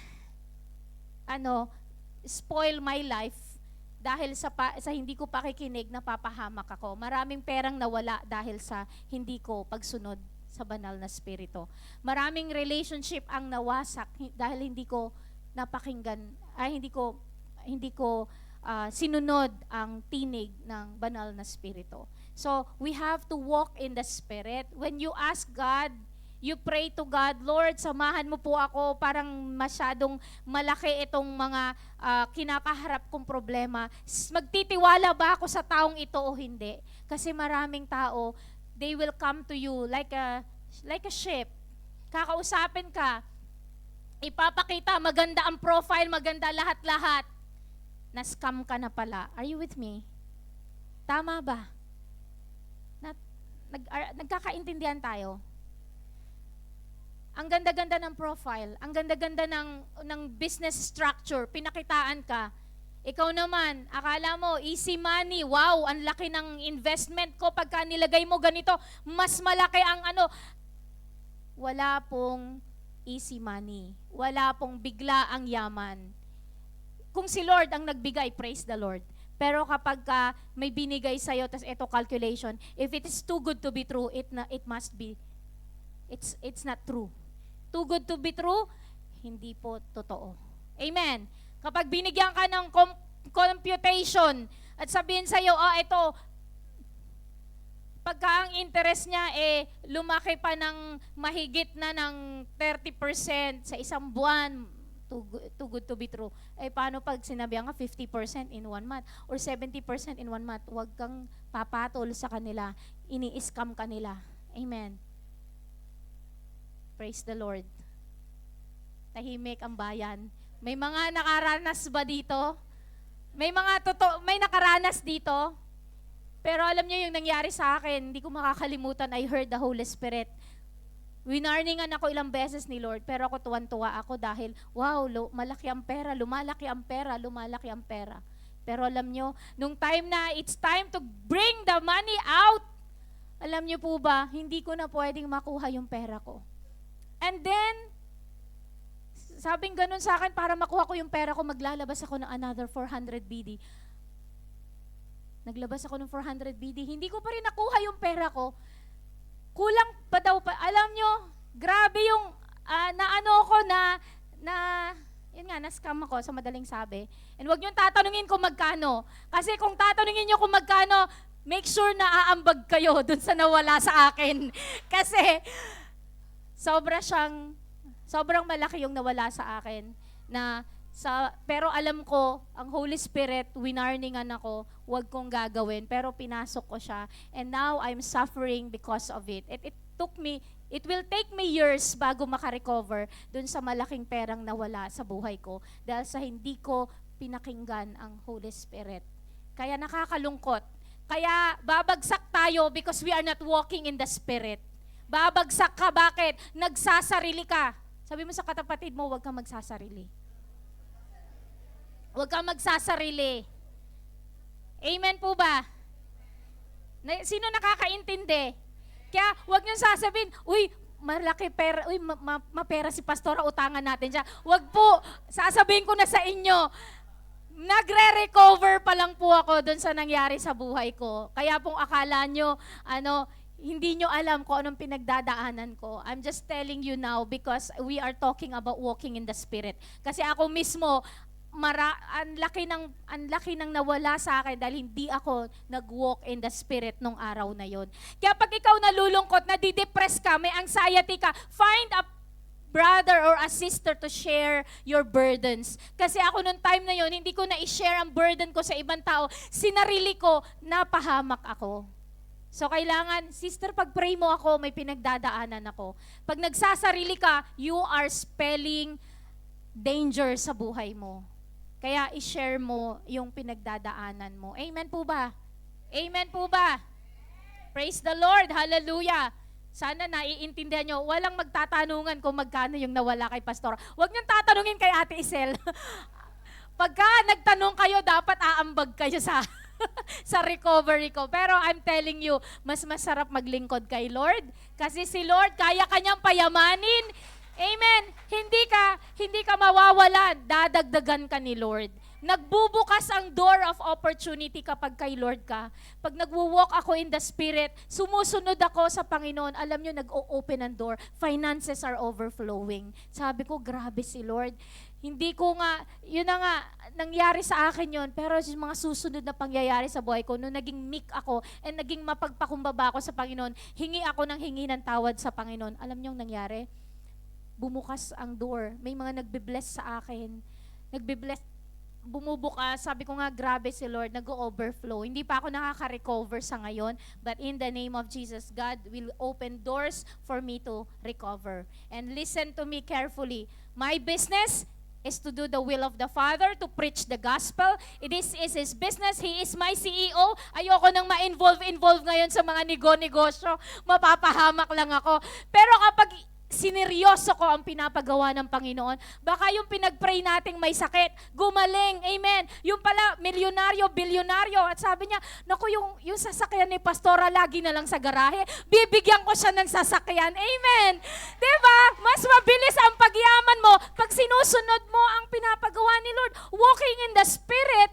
spoil my life dahil sa hindi ko pakikinig, napapahamak ako. Maraming perang nawala dahil sa hindi ko pagsunod sa banal na spirito. Maraming relationship ang nawasak dahil hindi ko napakinggan, hindi ko sinunod ang tinig ng banal na spirito. So, we have to walk in the Spirit. When you ask God, you pray to God, Lord, samahan mo po ako, parang masyadong malaki itong mga kinakaharap kong problema. Magtitiwala ba ako sa taong ito o hindi? Kasi maraming tao, they will come to you like a ship. Kakausapin ka, ipapakita, maganda ang profile, maganda lahat-lahat. Na-scam ka na pala. Are you with me? Tama ba? Nagkakaintindihan tayo. Ang ganda-ganda ng profile, ang ganda-ganda ng business structure, pinakitaan ka. Ikaw naman, akala mo, easy money, wow, ang laki ng investment ko, pagka nilagay mo ganito, mas malaki ang Wala pong easy money. Wala pong bigla ang yaman. Kung si Lord ang nagbigay, praise the Lord. Pero kapag may binigay sa'yo, tas ito calculation, if it is too good to be true, it must be, it's not true. Too good to be true, hindi po totoo. Amen. Kapag binigyan ka ng computation at sabihin sa'yo, ito, pagka ang interest niya lumaki pa ng mahigit na ng 30% sa isang buwan, too good to be true. Eh, paano pag sinabi nga 50% in 1 month or 70% in 1 month? Huwag kang papatol sa kanila. Ini-scam kanila. Amen. Praise the Lord. Tahimik ang bayan. May mga nakaranas ba dito? May nakaranas dito? Pero alam niyo yung nangyari sa akin, hindi ko makakalimutan, I heard the Holy Spirit. Winarningan ako ilang beses ni Lord, pero ako tuwan-tuwa ako dahil, wow, malaki ang pera, lumalaki ang pera, lumalaki ang pera. Pero alam nyo, nung time na it's time to bring the money out, alam nyo po ba, hindi ko na pwedeng makuha yung pera ko. And then, sabing ganun sa akin, para makuha ko yung pera ko, maglalabas ako ng another 400 BD. Naglabas ako ng 400 BD, hindi ko pa rin nakuha yung pera ko. Kulang pa daw pa. Alam nyo, grabe yung na-scam ako sa madaling sabi. And wag nyo tatanungin kung magkano. Kasi kung tatanungin nyo kung magkano, make sure na aambag kayo dun sa nawala sa akin. Kasi sobrang malaki yung nawala sa akin. Pero alam ko, ang Holy Spirit, winarningan ako, wag kong gagawin. Pero pinasok ko siya. And now, I'm suffering because of it. It will take me years bago makarecover dun sa malaking perang nawala sa buhay ko. Dahil sa hindi ko pinakinggan ang Holy Spirit. Kaya nakakalungkot. Kaya babagsak tayo because we are not walking in the Spirit. Babagsak ka, bakit? Nagsasarili ka. Sabi mo sa katapatid mo, wag kang magsasarili. Huwag kang magsasarili. Amen po ba? Sino nakakaintindi? Kaya huwag niyong sasabihin, uy, malaki pera, uy, mapera si pastora, utangan natin siya. Huwag po, sasabihin ko na sa inyo, nagre-recover pa lang po ako doon sa nangyari sa buhay ko. Kaya pong akala nyo, hindi nyo alam kung anong pinagdadaanan ko. I'm just telling you now because we are talking about walking in the Spirit. Kasi ako mismo, ang laki ng nawala sa akin dahil hindi ako nag-walk in the Spirit nung araw na yon. Kaya pag ikaw nalulungkot, nadidepress ka, may anxiety ka, find a brother or a sister to share your burdens. Kasi ako nung time na yon, hindi ko na i-share ang burden ko sa ibang tao. Sinarili ko, napahamak ako. So kailangan, sister, pag pray mo ako, may pinagdadaanan ako. Pag nagsasarili ka, you are spelling danger sa buhay mo. Kaya i-share mo yung pinagdadaanan mo. Amen po ba? Amen po ba? Praise the Lord. Hallelujah. Sana naiintindihan nyo, walang magtatanungan kung magkano yung nawala kay Pastor. Huwag nyo tatanungin kay Ate Isel. Pagka nagtanong kayo, dapat aambag kayo sa recovery ko. Pero I'm telling you, mas masarap maglingkod kay Lord. Kasi si Lord, kaya kanyang payamanin. Amen. Hindi ka mawawalan, dadagdagan ka ni Lord. Nagbubukas ang door of opportunity kapag kay Lord ka. Pag nagwo-walk ako in the Spirit, sumusunod ako sa Panginoon, alam nyo, nag-o-open ang door. Finances are overflowing. Sabi ko, grabe si Lord. Hindi ko nga, yun na nga, nangyari sa akin yun, pero yung mga susunod na pangyayari sa buhay ko, nung naging meek ako, and naging mapagpakumbaba ako sa Panginoon, hingi ako ng hingi ng tawad sa Panginoon. Alam nyo ang nangyari? Bumukas ang door. May mga nagbe-bless sa akin. Nagbe-bless, bumubukas. Sabi ko nga, grabe si Lord, nag-overflow. Hindi pa ako nakaka-recover sa ngayon, but in the name of Jesus, God will open doors for me to recover. And listen to me carefully. My business is to do the will of the Father, to preach the gospel. It is His business. He is my CEO. Ayoko nang ma-involve ngayon sa mga negosyo. Mapapahamak lang ako. Pero kapag sineryoso ko ang pinapagawa ng Panginoon, baka yung pinag-pray nating may sakit, gumaling, amen. Yung pala, milyonaryo, bilyonaryo, at sabi niya, naku, yung sasakyan ni Pastora lagi na lang sa garahe, bibigyan ko siya ng sasakyan, amen. Diba? Mas mabilis ang pagyaman mo pag sinusunod mo ang pinapagawa ni Lord, walking in the Spirit.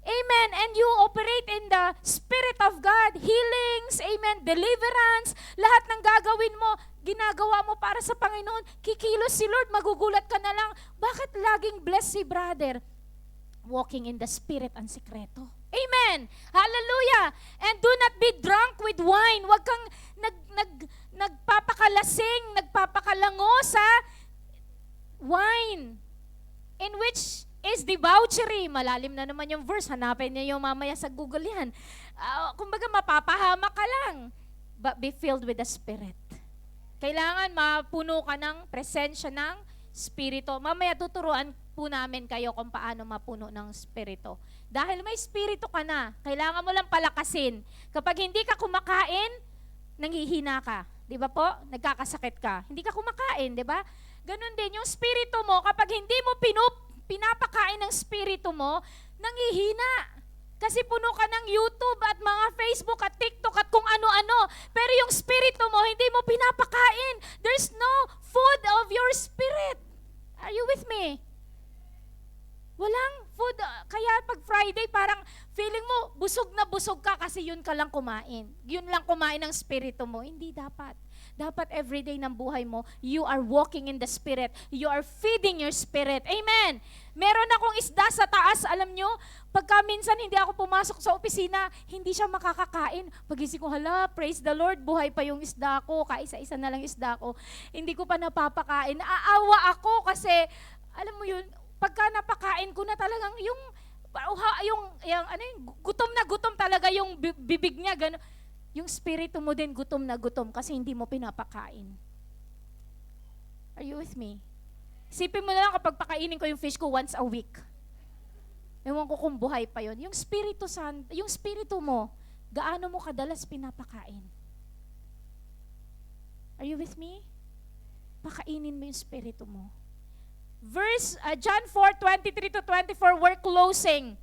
Amen. And you operate in the Spirit of God. Healings, amen, deliverance, lahat ng gagawin mo, ginagawa mo para sa Panginoon. Kikilos si Lord, magugulat ka na lang. Bakit laging blessed si brother? Walking in the Spirit ang sikreto. Amen. Hallelujah. And do not be drunk with wine. Huwag kang nagpapakalasing, nagpapakalango sa wine. in which is debauchery. Malalim na naman yung verse. Hanapin niyo yung mamaya sa Google yan. Kumbaga, mapapahama ka lang. But be filled with the Spirit. Kailangan mapuno ka ng presensya ng Espiritu. Mamaya tuturuan po namin kayo kung paano mapuno ng Espiritu. Dahil may Espiritu ka na, kailangan mo lang palakasin. Kapag hindi ka kumakain, nanghihina ka. Di ba po? Nagkakasakit ka. Hindi ka kumakain, di ba? Ganon din yung Espiritu mo, kapag hindi mo pinapakain ng Espiritu mo, nanghihina. Kasi puno ka ng YouTube at mga Facebook at TikTok at kung ano-ano. Pero yung Espiritu mo, hindi mo pinapakain. There's no food of your spirit. Are you with me? Walang food. Kaya pag Friday, parang feeling mo, busog na busog ka kasi yun ka lang kumain. Yun lang kumain ng Espiritu mo. Hindi dapat. Dapat everyday ng buhay mo, you are walking in the Spirit. You are feeding your spirit. Amen. Meron akong isda sa taas, alam nyo, pagka minsan hindi ako pumasok sa opisina, hindi siya makakakain. Pagising ko, hala, praise the Lord, buhay pa yung isda ko, kaisa-isa na lang isda ko. Hindi ko pa napapakain. Aawa ako kasi, alam mo yun, pagka napakain ko na talagang yung gutom talaga yung bibig niya, gano'n. Yung spirito mo din gutom na gutom kasi hindi mo pinapakain. Are you with me? Isipin mo na lang kapag pakainin ko yung fish ko once a week. Ewan ko kung buhay pa yun. Yung spirito mo, gaano mo kadalas pinapakain? Are you with me? Pakainin mo yung spirito mo. John 4:23-24, we're closing.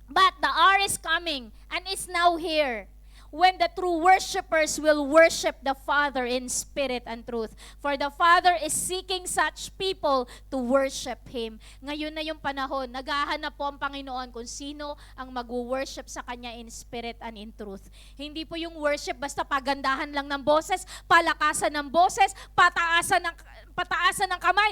But the hour is coming and is now here, when the true worshipers will worship the Father in spirit and truth. For the Father is seeking such people to worship Him. Ngayon na yung panahon, naghahanap po ang Panginoon kung sino ang mag-worship sa Kanya in spirit and in truth. Hindi po yung worship basta pagandahan lang ng boses, palakasan ng boses, pataasan ng kamay,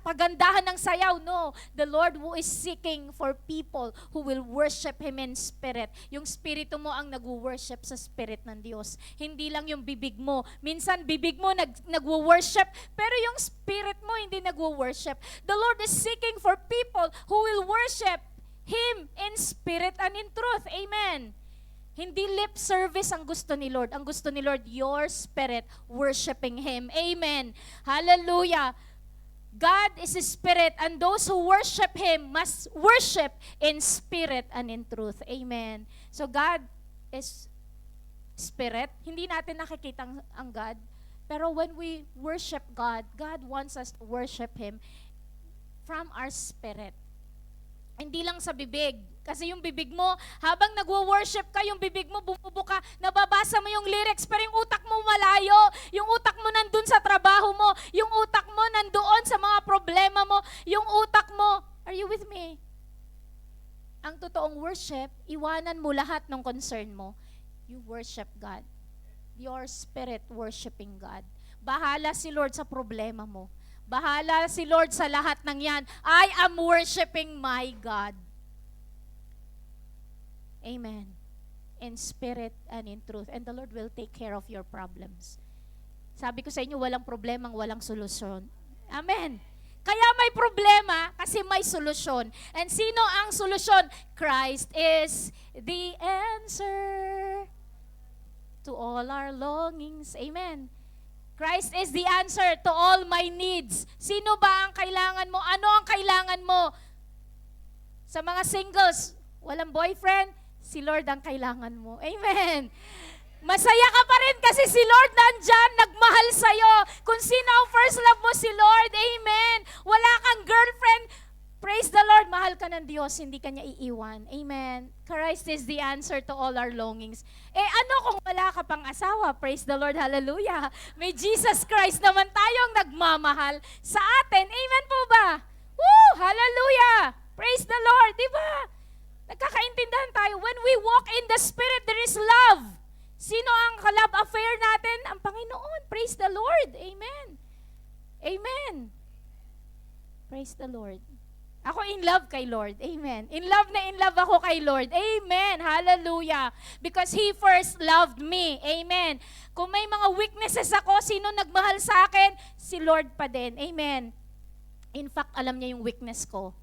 pagandahan ng sayaw. No, the Lord who is seeking for people who will worship Him in spirit. Yung spirito mo ang nag-worship sa spirit ng Diyos. Hindi lang yung bibig mo. Minsan bibig mo nag-worship, pero yung spirit mo hindi nag-worship. The Lord is seeking for people who will worship Him in spirit and in truth. Amen. Hindi lip service ang gusto ni Lord. Ang gusto ni Lord, your spirit worshiping Him. Amen. Hallelujah. God is a spirit and those who worship Him must worship in spirit and in truth. Amen. So God is spirit. Hindi natin nakikita ang God. Pero when we worship God, God wants us to worship Him from our spirit. Hindi lang sa bibig. Kasi yung bibig mo, habang nagwo-worship ka, yung bibig mo bumubuka, nababasa mo yung lyrics, pero yung utak mo malayo. Yung utak mo nandun sa trabaho mo. Yung utak mo nandoon sa mga problema mo. Yung utak mo, are you with me? Ang totoong worship, iwanan mo lahat ng concern mo. You worship God. Your spirit worshiping God. Bahala si Lord sa problema mo. Bahala si Lord sa lahat ng yan. I am worshiping my God. Amen. In spirit and in truth. And the Lord will take care of your problems. Sabi ko sa inyo, walang problemang walang solusyon. Amen. Kaya may problema kasi may solusyon. And sino ang solusyon? Christ is the answer to all our longings. Amen. Christ is the answer to all my needs. Sino ba ang kailangan mo? Ano ang kailangan mo? Sa mga singles, walang boyfriend, si Lord ang kailangan mo. Amen. Masaya ka pa rin kasi si Lord nandyan, nagmahal sa'yo. Kung sino ang first love mo, si Lord. Amen. Wala kang girlfriend, praise the Lord, mahal ka ng Diyos, hindi ka niya iiwan. Amen. Christ is the answer to all our longings. Ano kung wala ka pang asawa? Praise the Lord, hallelujah. May Jesus Christ naman tayong nagmamahal sa atin. Amen po ba? Woo! Hallelujah! Praise the Lord, di ba? Nagkakaintindihan tayo. When we walk in the Spirit, there is love. Sino ang love affair natin? Ang Panginoon. Praise the Lord. Amen. Amen. Praise the Lord. Ako in love kay Lord. Amen. In love ako kay Lord. Amen. Hallelujah. Because He first loved me. Amen. Kung may mga weaknesses ako, sino nagmahal sa akin? Si Lord pa din. Amen. In fact, alam niya yung weakness ko.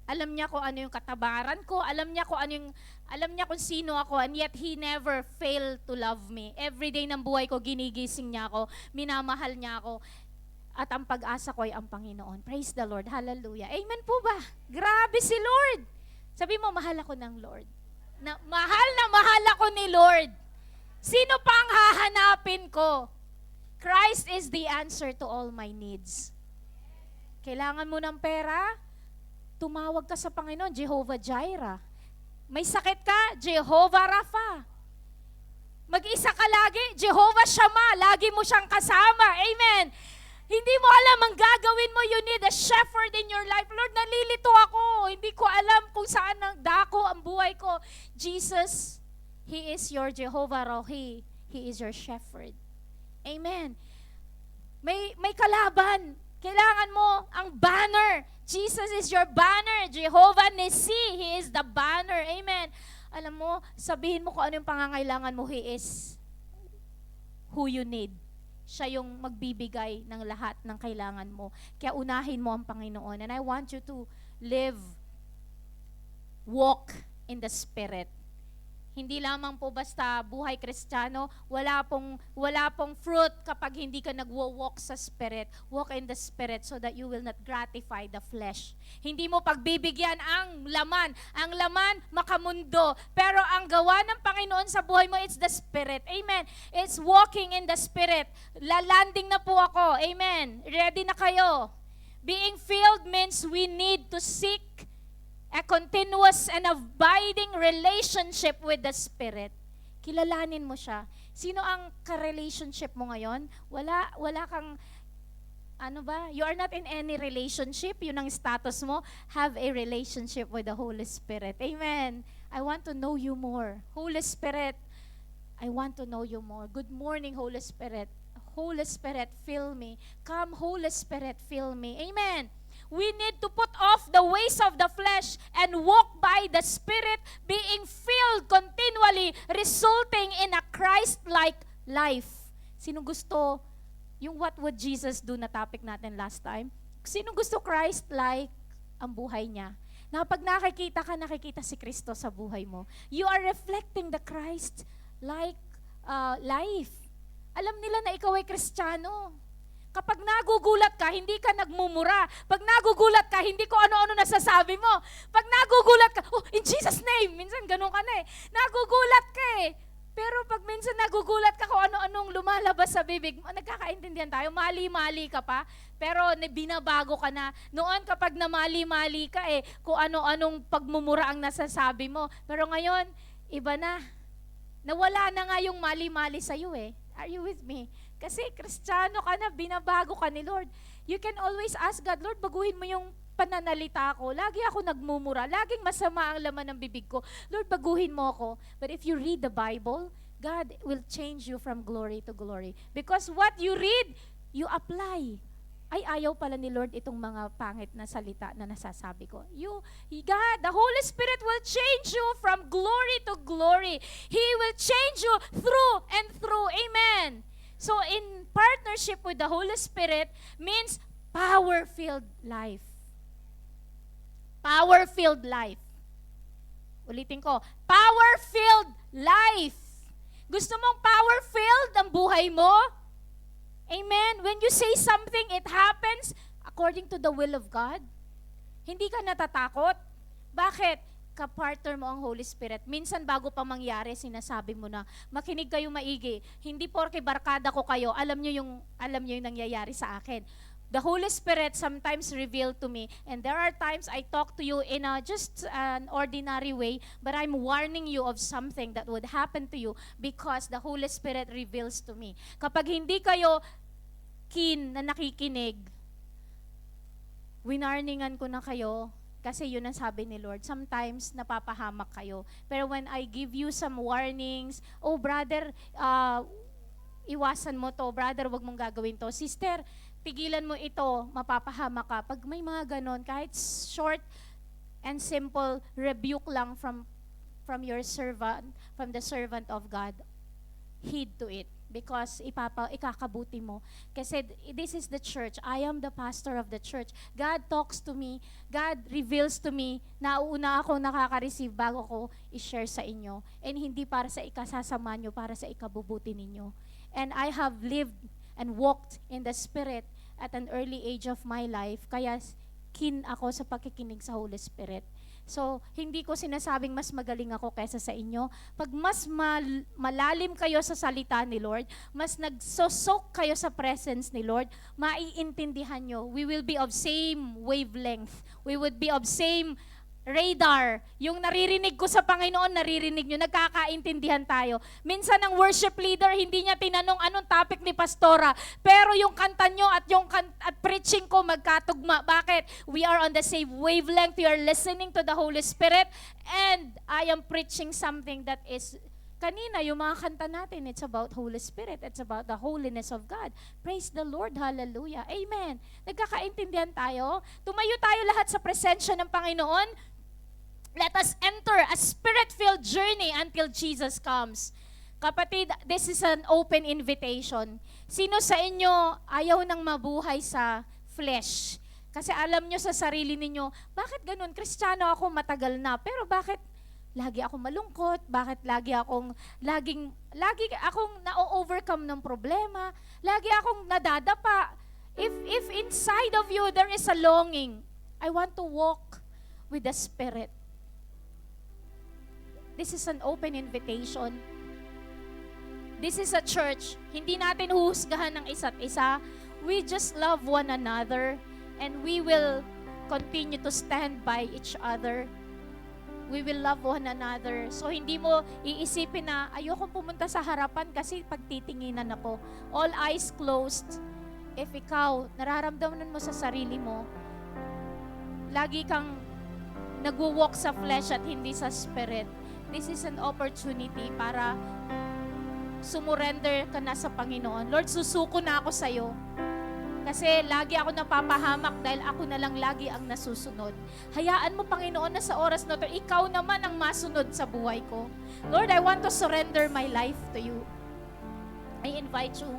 Alam niya kung ano yung katabaran ko, alam niya kung sino ako, and yet He never failed to love me. Every day ng buhay ko, ginigising niya ako, minamahal niya ako, at ang pag-asa ko ay ang Panginoon. Praise the Lord. Hallelujah. Amen po ba? Grabe si Lord. Sabi mo, mahal ako ng Lord. Na mahal ako ni Lord. Sino pa ang hahanapin ko? Christ is the answer to all my needs. Kailangan mo ng pera? Tumawag ka sa Panginoon, Jehovah Jireh. May sakit ka, Jehovah Rapha. Mag-isa ka lagi, Jehovah Shammah. Lagi mo siyang kasama. Amen. Hindi mo alam ang gagawin mo. You need a shepherd in your life. Lord, nalilito ako. Hindi ko alam kung saan ang dako ang buhay ko. Jesus, He is your Jehovah Rohi. He is your shepherd. Amen. May kalaban. Kailangan mo ang banner. Jesus is your banner. Jehovah Nissi, He is the banner. Amen. Alam mo, sabihin mo kung ano yung pangangailangan mo. He is who you need. Siya yung magbibigay ng lahat ng kailangan mo. Kaya unahin mo ang Panginoon. And I want you to walk in the Spirit. Hindi lamang po basta buhay Kristiyano, wala pong fruit kapag hindi ka nagwo-walk sa Spirit. Walk in the Spirit so that you will not gratify the flesh. Hindi mo pagbibigyan ang laman. Ang laman, makamundo. Pero ang gawa ng Panginoon sa buhay mo, it's the Spirit. Amen. It's walking in the Spirit. Lalanding na po ako. Amen. Ready na kayo? Being filled means we need to seek a continuous and abiding relationship with the Spirit. Kilalanin mo siya. Sino ang ka-relationship mo ngayon? Wala kang, you are not in any relationship. Yun ang status mo. Have a relationship with the Holy Spirit. Amen. I want to know you more. Holy Spirit, I want to know you more. Good morning, Holy Spirit. Holy Spirit, fill me. Come, Holy Spirit, fill me. Amen. We need to put off the ways of the flesh and walk by the Spirit, being filled continually, resulting in a Christ-like life. Sino gusto, yung what would Jesus do na topic natin last time? Sino gusto Christ-like ang buhay niya? Na pag nakikita si Kristo sa buhay mo, you are reflecting the Christ-like life. Alam nila na ikaw ay Kristiyano. Kapag nagugulat ka, hindi ka nagmumura. Pag nagugulat ka, hindi ko ano-ano nasasabi mo. Pag nagugulat ka, in Jesus' name, minsan ganun ka na eh. Nagugulat ka eh. Pero pag minsan nagugulat ka kung ano-anong lumalabas sa bibig mo, nagkakaintindihan tayo, mali-mali ka pa, pero binabago ka na. Noon kapag namali-mali ka kung ano-anong pagmumura ang nasasabi mo. Pero ngayon, iba na. Nawala na nga yung mali-mali sa'yo eh. Are you with me? Kasi Kristiyano ka na, binabago ka ni Lord. You can always ask God, Lord, baguhin mo yung pananalita ko. Lagi ako nagmumura. Laging masama ang laman ng bibig ko. Lord, baguhin mo ako. But if you read the Bible, God will change you from glory to glory. Because what you read, you apply. Ay, ayaw pala ni Lord itong mga pangit na salita na nasasabi ko. God, the Holy Spirit will change you from glory to glory. He will change you through and through. Amen. So in partnership with the Holy Spirit means power-filled life. Power-filled life. Ulitin ko, power-filled life. Gusto mong power-filled ang buhay mo? Amen. When you say something, it happens according to the will of God. Hindi ka natatakot. Bakit? Kapartner mo ang Holy Spirit. Minsan bago pa mangyari, sinasabi mo na, makinig kayo maigi. Hindi porke barkada ko kayo, alam niyo yung nangyayari sa akin. The Holy Spirit sometimes revealed to me, and there are times I talk to you in just an ordinary way, but I'm warning you of something that would happen to you because the Holy Spirit reveals to me. Kapag hindi kayo keen na nakikinig, winarningan ko na kayo, kasi yun ang sabi ni Lord. Sometimes, napapahamak kayo. Pero when I give you some warnings, brother, iwasan mo to. Brother, wag mong gagawin to. Sister, pigilan mo ito, mapapahamak ka. Pag may mga ganon, kahit short and simple rebuke lang from your servant, from the servant of God, heed to it. because ikakabuti mo. Kasi this is the church. I am the pastor of the church. God talks to me. God reveals to me na una ako nakaka-receive bago ko i-share sa inyo. And hindi para sa ikasasama nyo, para sa ikabubuti ninyo. And I have lived and walked in the Spirit at an early age of my life. Kaya keen ako sa pakikinig sa Holy Spirit. So, hindi ko sinasabing mas magaling ako kaysa sa inyo. Pag mas malalim kayo sa salita ni Lord, mas nagsosok kayo sa presence ni Lord, maiintindihan nyo. We will be of same wavelength. We would be of same radar. Yung naririnig ko sa Panginoon, naririnig nyo, nagkakaintindihan tayo. Minsan ang worship leader, hindi niya tinanong anong topic ni Pastora, pero yung kanta nyo at preaching ko magkatugma. Bakit? We are on the same wavelength. We are listening to the Holy Spirit, and I am preaching something that is, kanina, yung mga kanta natin, it's about Holy Spirit. It's about the holiness of God. Praise the Lord. Hallelujah. Amen. Nagkakaintindihan tayo. Tumayo tayo lahat sa presensya ng Panginoon. Let us enter a Spirit-filled journey until Jesus comes. Kapatid, this is an open invitation. Sino sa inyo ayaw nang mabuhay sa flesh? Kasi alam nyo sa sarili ninyo, bakit ganun? Kristiyano ako matagal na, pero bakit lagi akong malungkot? Bakit lagi akong na-overcome ng problema? Lagi akong nadadapa. If inside of you there is a longing, I want to walk with the Spirit. This is an open invitation. This is a church. Hindi natin huhusgahan ng isa't isa. We just love one another, and we will continue to stand by each other. We will love one another. So hindi mo iisipin na ayokong pumunta sa harapan kasi pagtitinginan ako. All eyes closed. If ikaw, nararamdaman mo sa sarili mo, lagi kang nagwo-walk sa flesh at hindi sa spirit, this is an opportunity para sumurrender ka na sa Panginoon. Lord, susuko na ako sa'yo. Kasi lagi ako napapahamak dahil ako na lang lagi ang nasusunod. Hayaan mo, Panginoon, na sa oras na ito, ikaw naman ang masunod sa buhay ko. Lord, I want to surrender my life to you. I invite you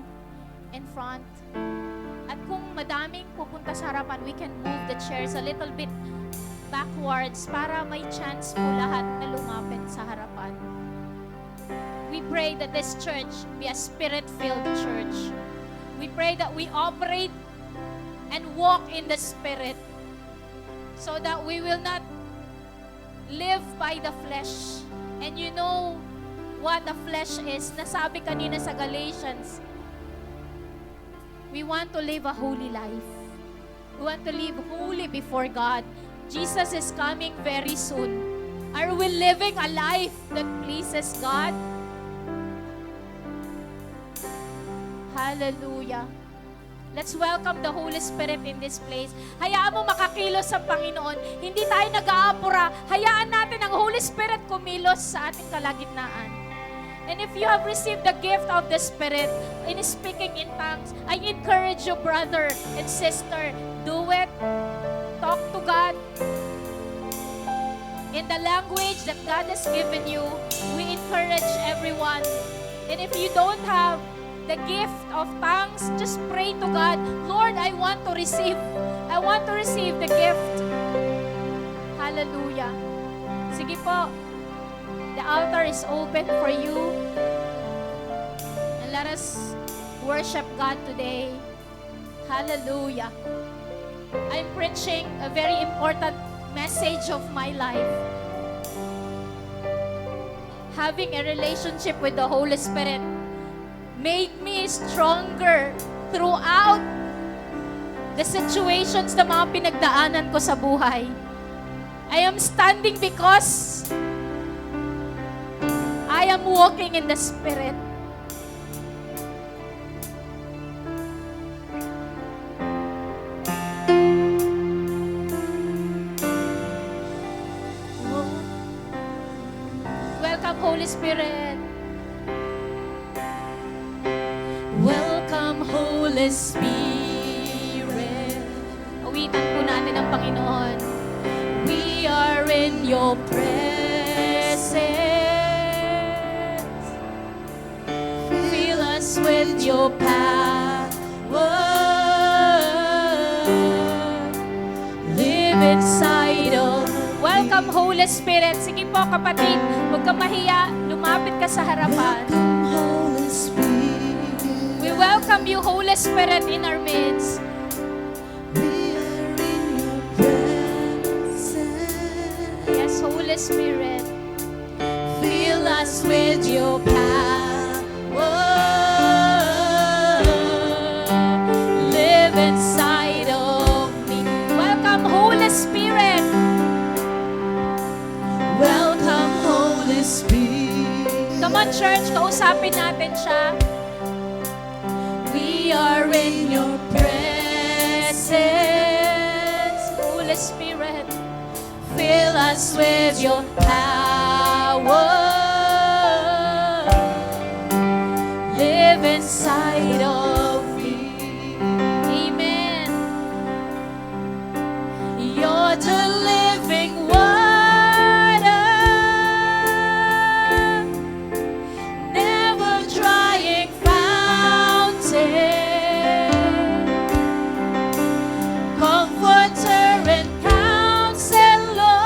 in front. At kung madaming pupunta sa harapan, we can move the chairs a little bit backwards para may chance po lahat na lumapit sa harapan. We pray that this church be a Spirit-filled church. We pray that we operate and walk in the Spirit so that we will not live by the flesh. And you know what the flesh is. Nasabi kanina sa Galatians, we want to live a holy life. We want to live holy before God. Jesus is coming very soon. Are we living a life that pleases God? Hallelujah. Let's welcome the Holy Spirit in this place. Hayaan mo makakilos sa Panginoon. Hindi tayo nag-aapura. Hayaan natin ang Holy Spirit kumilos sa ating kalagitnaan. And if you have received the gift of the Spirit in speaking in tongues, I encourage you, brother and sister, do it. Talk to God in the language that God has given you. We encourage everyone. And if you don't have the gift of tongues, just pray to God, Lord, I want to receive the gift. Hallelujah. Sige po, the altar is open for you. And let us worship God today. Hallelujah. I'm preaching a very important message of my life. Having a relationship with the Holy Spirit made me stronger throughout the situations na mga pinagdaanan ko sa buhay. I am standing because I am walking in the Spirit. Holy Spirit. Welcome, Holy Spirit. Awitan po natin ang Panginoon. We are in your presence. Fill us with your power. Live inside of. Welcome, Holy Spirit. Sige po, kapatid, huwag ka mahiya. Lumapit ka sa harapan. We welcome you, Holy Spirit, in our midst. Yes, Holy Spirit. Fill us with your power. Live inside of me. Welcome, Holy Spirit. Welcome, Holy Spirit. Come on, church, kausapin natin siya. We are in your presence, Holy Spirit. Fill us with your power. Live inside of me. Amen. You're the living water, never drying fountain, comforter and counselor.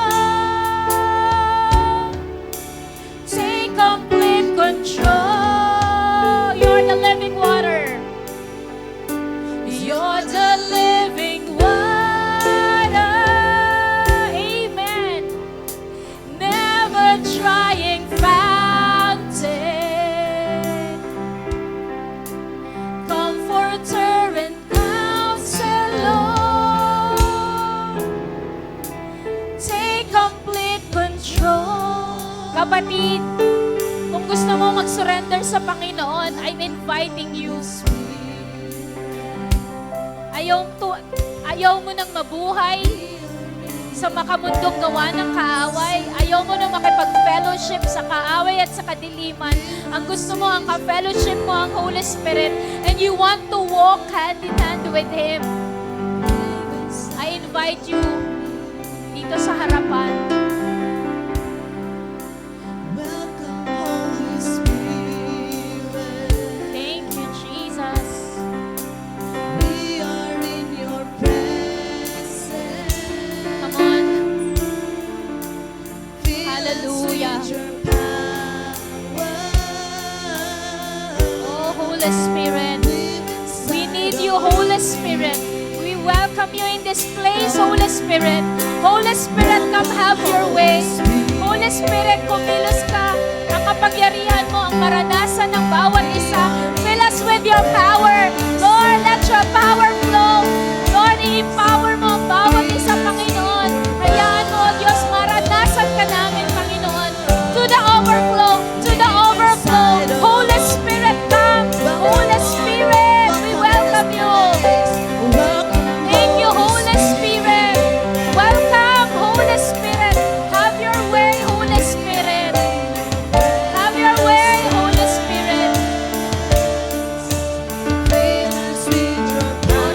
Take complete control. You're the living water. You're the living water. Amen. Never trying fountain, comforter and counselor. Take complete control. Kapatid, kung gusto mo mag-surrender sa Panginoon, I'm inviting you. Ayaw mo nang mabuhay sa makamundong gawa ng kaaway. Ayaw mo nang makipag-fellowship sa kaaway at sa kadiliman. Ang gusto mo, ang ka-fellowship mo, ang Holy Spirit, and you want to walk hand in hand with Him. I invite you dito sa harapan. Welcome, Holy Spirit. Thank you, Jesus. We are in your presence. Come on. Fill Hallelujah. us with your power. Oh, Holy Spirit. Live inside We need of you, Holy Spirit. We welcome you in this place, Holy Spirit. Holy Spirit, come have your way. Holy Spirit, kumilos ka. Ang kapangyarihan mo, ang maranasan ng bawat isa. Fill us with your power. Lord, let your power flow. Lord, i-empower mo ang bawat isa, Panginoon. Hayaan mo, Diyos, maranasan ka namin, Panginoon. To the overflow, to the overflow. Holy Spirit, come. Holy Spirit, we welcome you. Thank you, Holy Spirit. Welcome, Holy Spirit. Have your way, Holy Spirit. Have your way, Holy Spirit. Fill us with your power.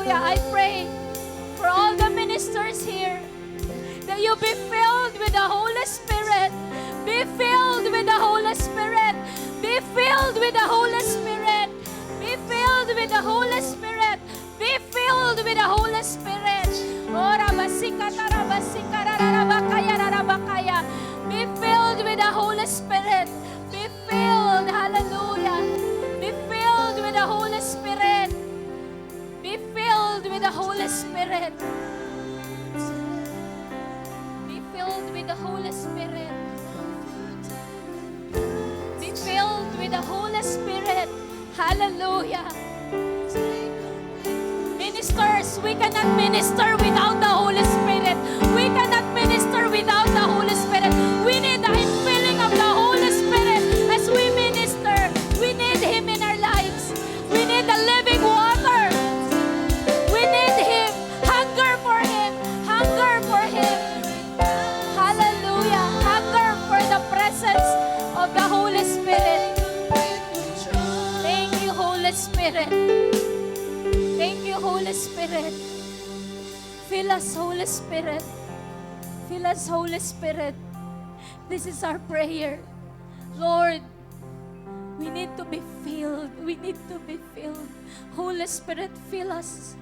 Hallelujah. I pray for all the ministers here that you be filled with the Holy Spirit. Be filled with the Holy Spirit. Be filled with the Holy Spirit. Be filled with the Holy Spirit. Be filled with the Holy Spirit. Ora basika tarabasika rarabakaya rarabakaya. Be filled with the Holy Spirit. Be filled. Hallelujah. Be filled with the Holy Spirit. Be filled with the Holy Spirit. Be filled with the Holy Spirit. Be filled with the Holy Spirit. Hallelujah. Ministers, we cannot minister without the Holy Spirit. We cannot minister without the Holy Spirit. We need the infilling of the Holy Spirit as we minister. We need Him in our lives. We need the living water. We need Him. Hunger for Him. Hunger for Him. Hallelujah. Hunger for the presence of the Holy Spirit. Thank you, Holy Spirit. Thank you, Holy Spirit. Fill us, Holy Spirit. Fill us, Holy Spirit. This is our prayer. Lord, we need to be filled. We need to be filled. Holy Spirit, fill us.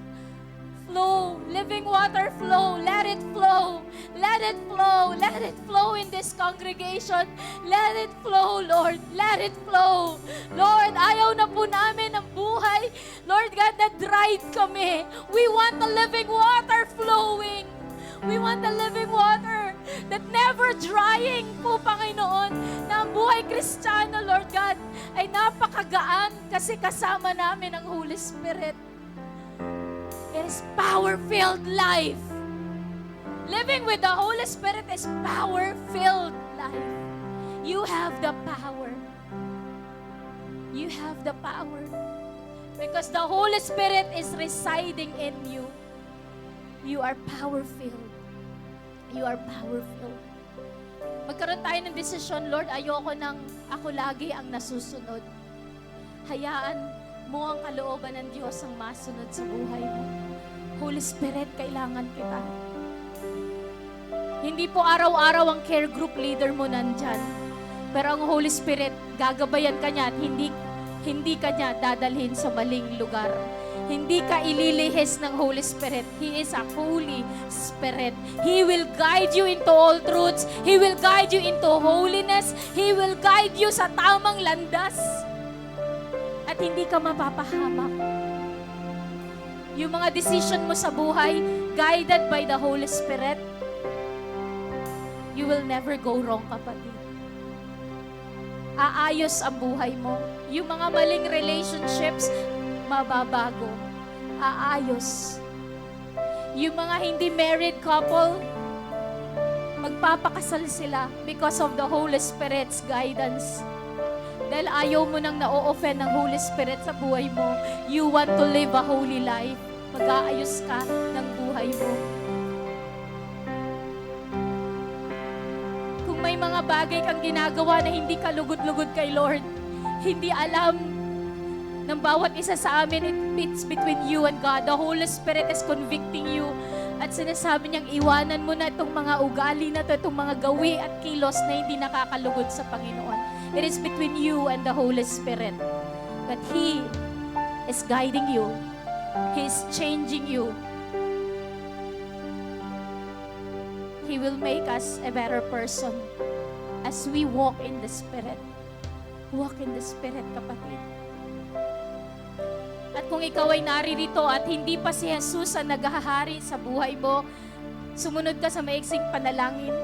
Flow. Living water flow. Let it flow. Let it flow. Let it flow in this congregation. Let it flow, Lord. Let it flow. Lord, ayaw na po namin ang buhay. Lord God, na dried kami. We want the living water flowing. We want the living water that never drying po, Panginoon, na ang buhay Kristiyano, Lord God, ay napakagaan kasi kasama namin ang Holy Spirit. It is power-filled life. Living with the Holy Spirit is power-filled life. You have the power. You have the power. Because the Holy Spirit is residing in you. You are power-filled. You are power-filled. Magkaroon tayo ng desisyon, Lord, ayoko nang ako lagi ang nasusunod. Hayaan mo ang kalooban ng Diyos ang masunod sa buhay mo. Holy Spirit, kailangan kita. Hindi po araw-araw ang care group leader mo nandyan. Pero ang Holy Spirit, gagabayan ka niya at hindi ka niya dadalhin sa maling lugar. Hindi ka ililihis ng Holy Spirit. He is a Holy Spirit. He will guide you into all truths. He will guide you into holiness. He will guide you sa tamang landas. At hindi ka mapapahamak. Yung mga decision mo sa buhay, guided by the Holy Spirit, you will never go wrong, kapatid. Aayos ang buhay mo. Yung mga maling relationships, mababago. Aayos. Yung mga hindi married couple, magpapakasal sila because of the Holy Spirit's guidance. Dahil ayaw mo nang na-o-offend ng Holy Spirit sa buhay mo. You want to live a holy life. Mag-aayos ka ng buhay mo. Kung may mga bagay kang ginagawa na hindi ka lugod-lugod kay Lord, hindi alam ng bawat isa sa amin, it's between you and God. The Holy Spirit is convicting you at sinasabi niyang iwanan mo na itong mga ugali na ito, itong mga gawi at kilos na hindi nakakalugod sa Panginoon. It is between you and the Holy Spirit. But He is guiding you. He is changing you. He will make us a better person as we walk in the Spirit. Walk in the Spirit, kapatid. At kung ikaw ay naririto at hindi pa si Jesus ang naghahari sa buhay mo, sumunod ka sa maiksing panalangin.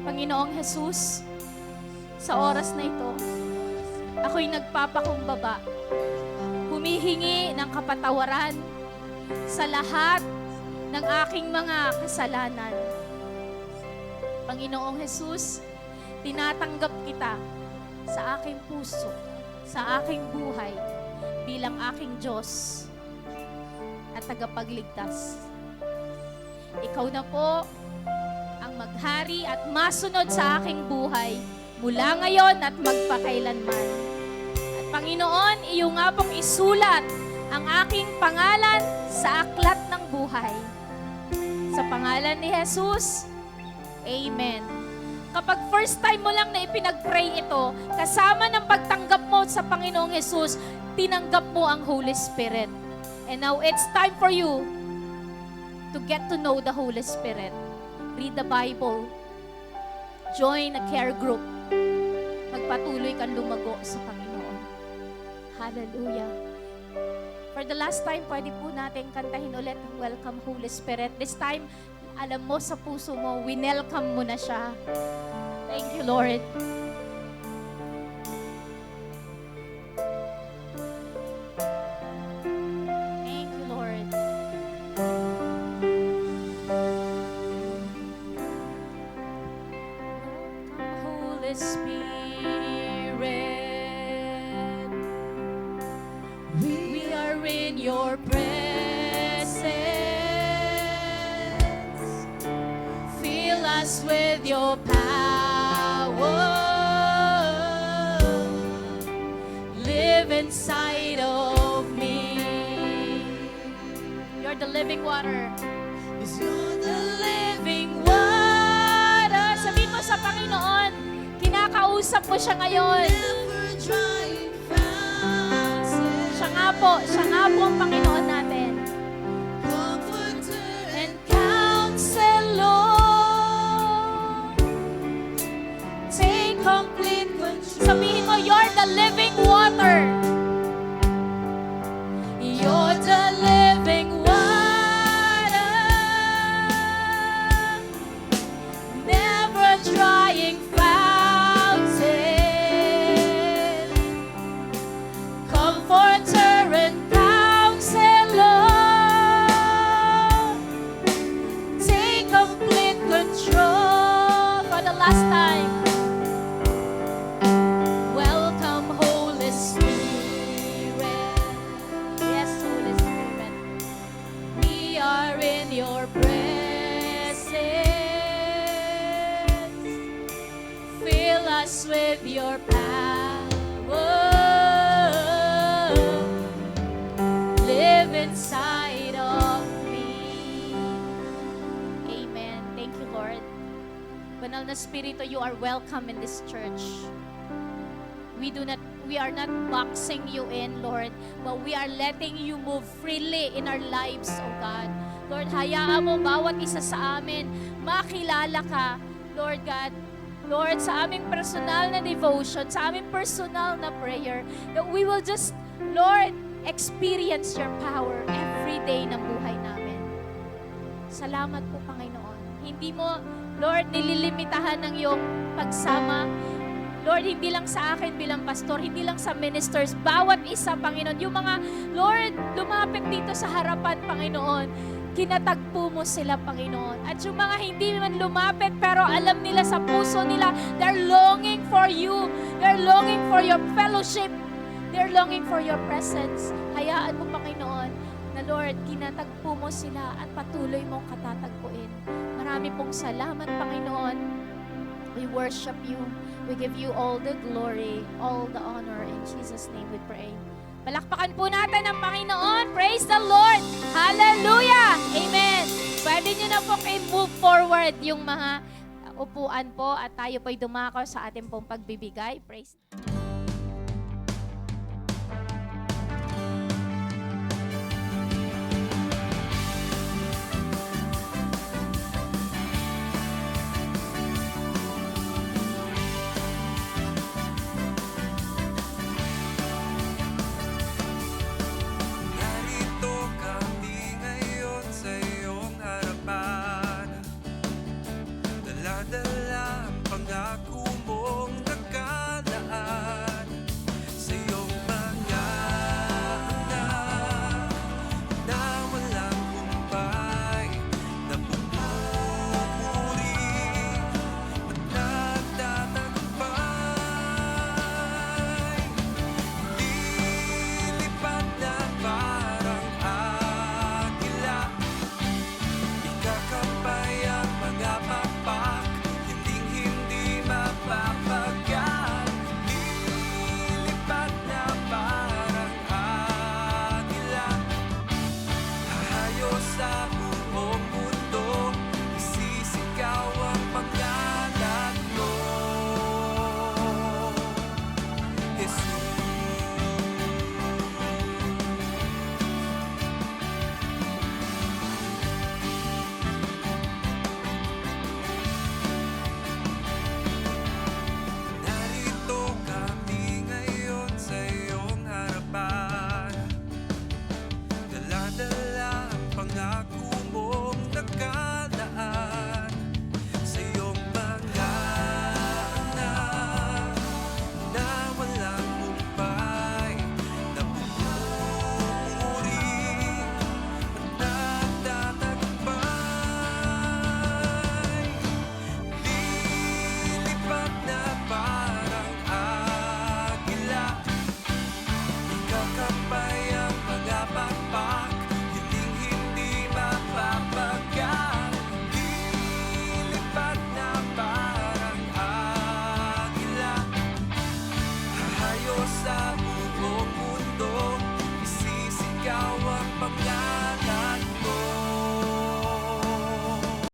Panginoong Jesus, sa oras na ito, ako'y nagpapakumbaba. Humihingi ng kapatawaran sa lahat ng aking mga kasalanan. Panginoong Jesus, tinatanggap kita sa aking puso, sa aking buhay, bilang aking Diyos at tagapagligtas. Ikaw na po ang maghari at masunod sa aking buhay mula ngayon at magpakailanman. At Panginoon, iyo nga pong isulat ang aking pangalan sa aklat ng buhay. Sa pangalan ni Jesus, Amen. Kapag first time mo lang na ipinag-pray ito, kasama ng pagtanggap mo sa Panginoong Jesus, tinanggap mo ang Holy Spirit. And now it's time for you to get to know the Holy Spirit. Read the Bible. Join a care group. Magpatuloy kang lumago sa Panginoon. Hallelujah. For the last time, pwede po natin kantahin ulit ang Welcome Holy Spirit. This time, alam mo sa puso mo, winelcome mo na siya. Thank you, Lord. Thank you, Lord. Welcome, Holy Spirit. We are in your presence. Fill us with your power. Live inside of me. You're the living water. Is you're the Living water. Sabihin mo sa Panginoon, kinakausap mo siya ngayon. never drying fountain. Siya nga po ang Panginoon natin. Comforter And Counselor, take complete control. Sabihin mo, you're the living water. You're the living water, never drying fountain, comforter and counselor, take complete control. For the last time, welcome Holy Spirit. Yes, Holy Spirit, we are in your presence. Fill us with your power. Live inside of me. Amen. Thank you, Lord. Banal na Espiritu, you are welcome in this church. We are not boxing you in, Lord, but we are letting you move freely in our lives, oh God. Lord, hayaan mo bawat isa sa amin makilala ka, Lord God. Lord, sa aming personal na devotion, sa aming personal na prayer, that we will just, Lord, experience your power every day ng buhay namin. Salamat po, Panginoon. Hindi mo, Lord, nililimitahan ng iyong pagsama. Lord, hindi lang sa akin bilang pastor, hindi lang sa ministers, bawat isa, Panginoon. Yung mga, Lord, lumapit dito sa harapan, Panginoon, kinatagpo mo sila, Panginoon. At yung mga hindi man lumapit, pero alam nila sa puso nila, they're longing for you. They're longing for your fellowship. They're longing for your presence. Hayaan mo, Panginoon, na Lord, kinatagpo mo sila at patuloy mong katatagpuin. Marami pong salamat, Panginoon. We worship you. We give you all the glory, all the honor. In Jesus' name we pray. Palakpakan po natin ang Panginoon. Praise the Lord. Hallelujah. Amen. Pwede nyo na po kayo move forward yung mga upuan po at tayo po'y dumako sa ating pong pagbibigay. Praise. Narito kami ngayon sa iyong harapan. Dala-dala ang pangako mong nagkalaan. pangako mong nakalaan sa iyong mga anak na walang humpay, na pupuri at nagtatagumpay. Lilipad na parang agila, ikakapay ang mga pakpak, hinding-hindi mapapagal. Lilipad na parang agila, hahayo sa buong mundo, isisigaw ang pangalan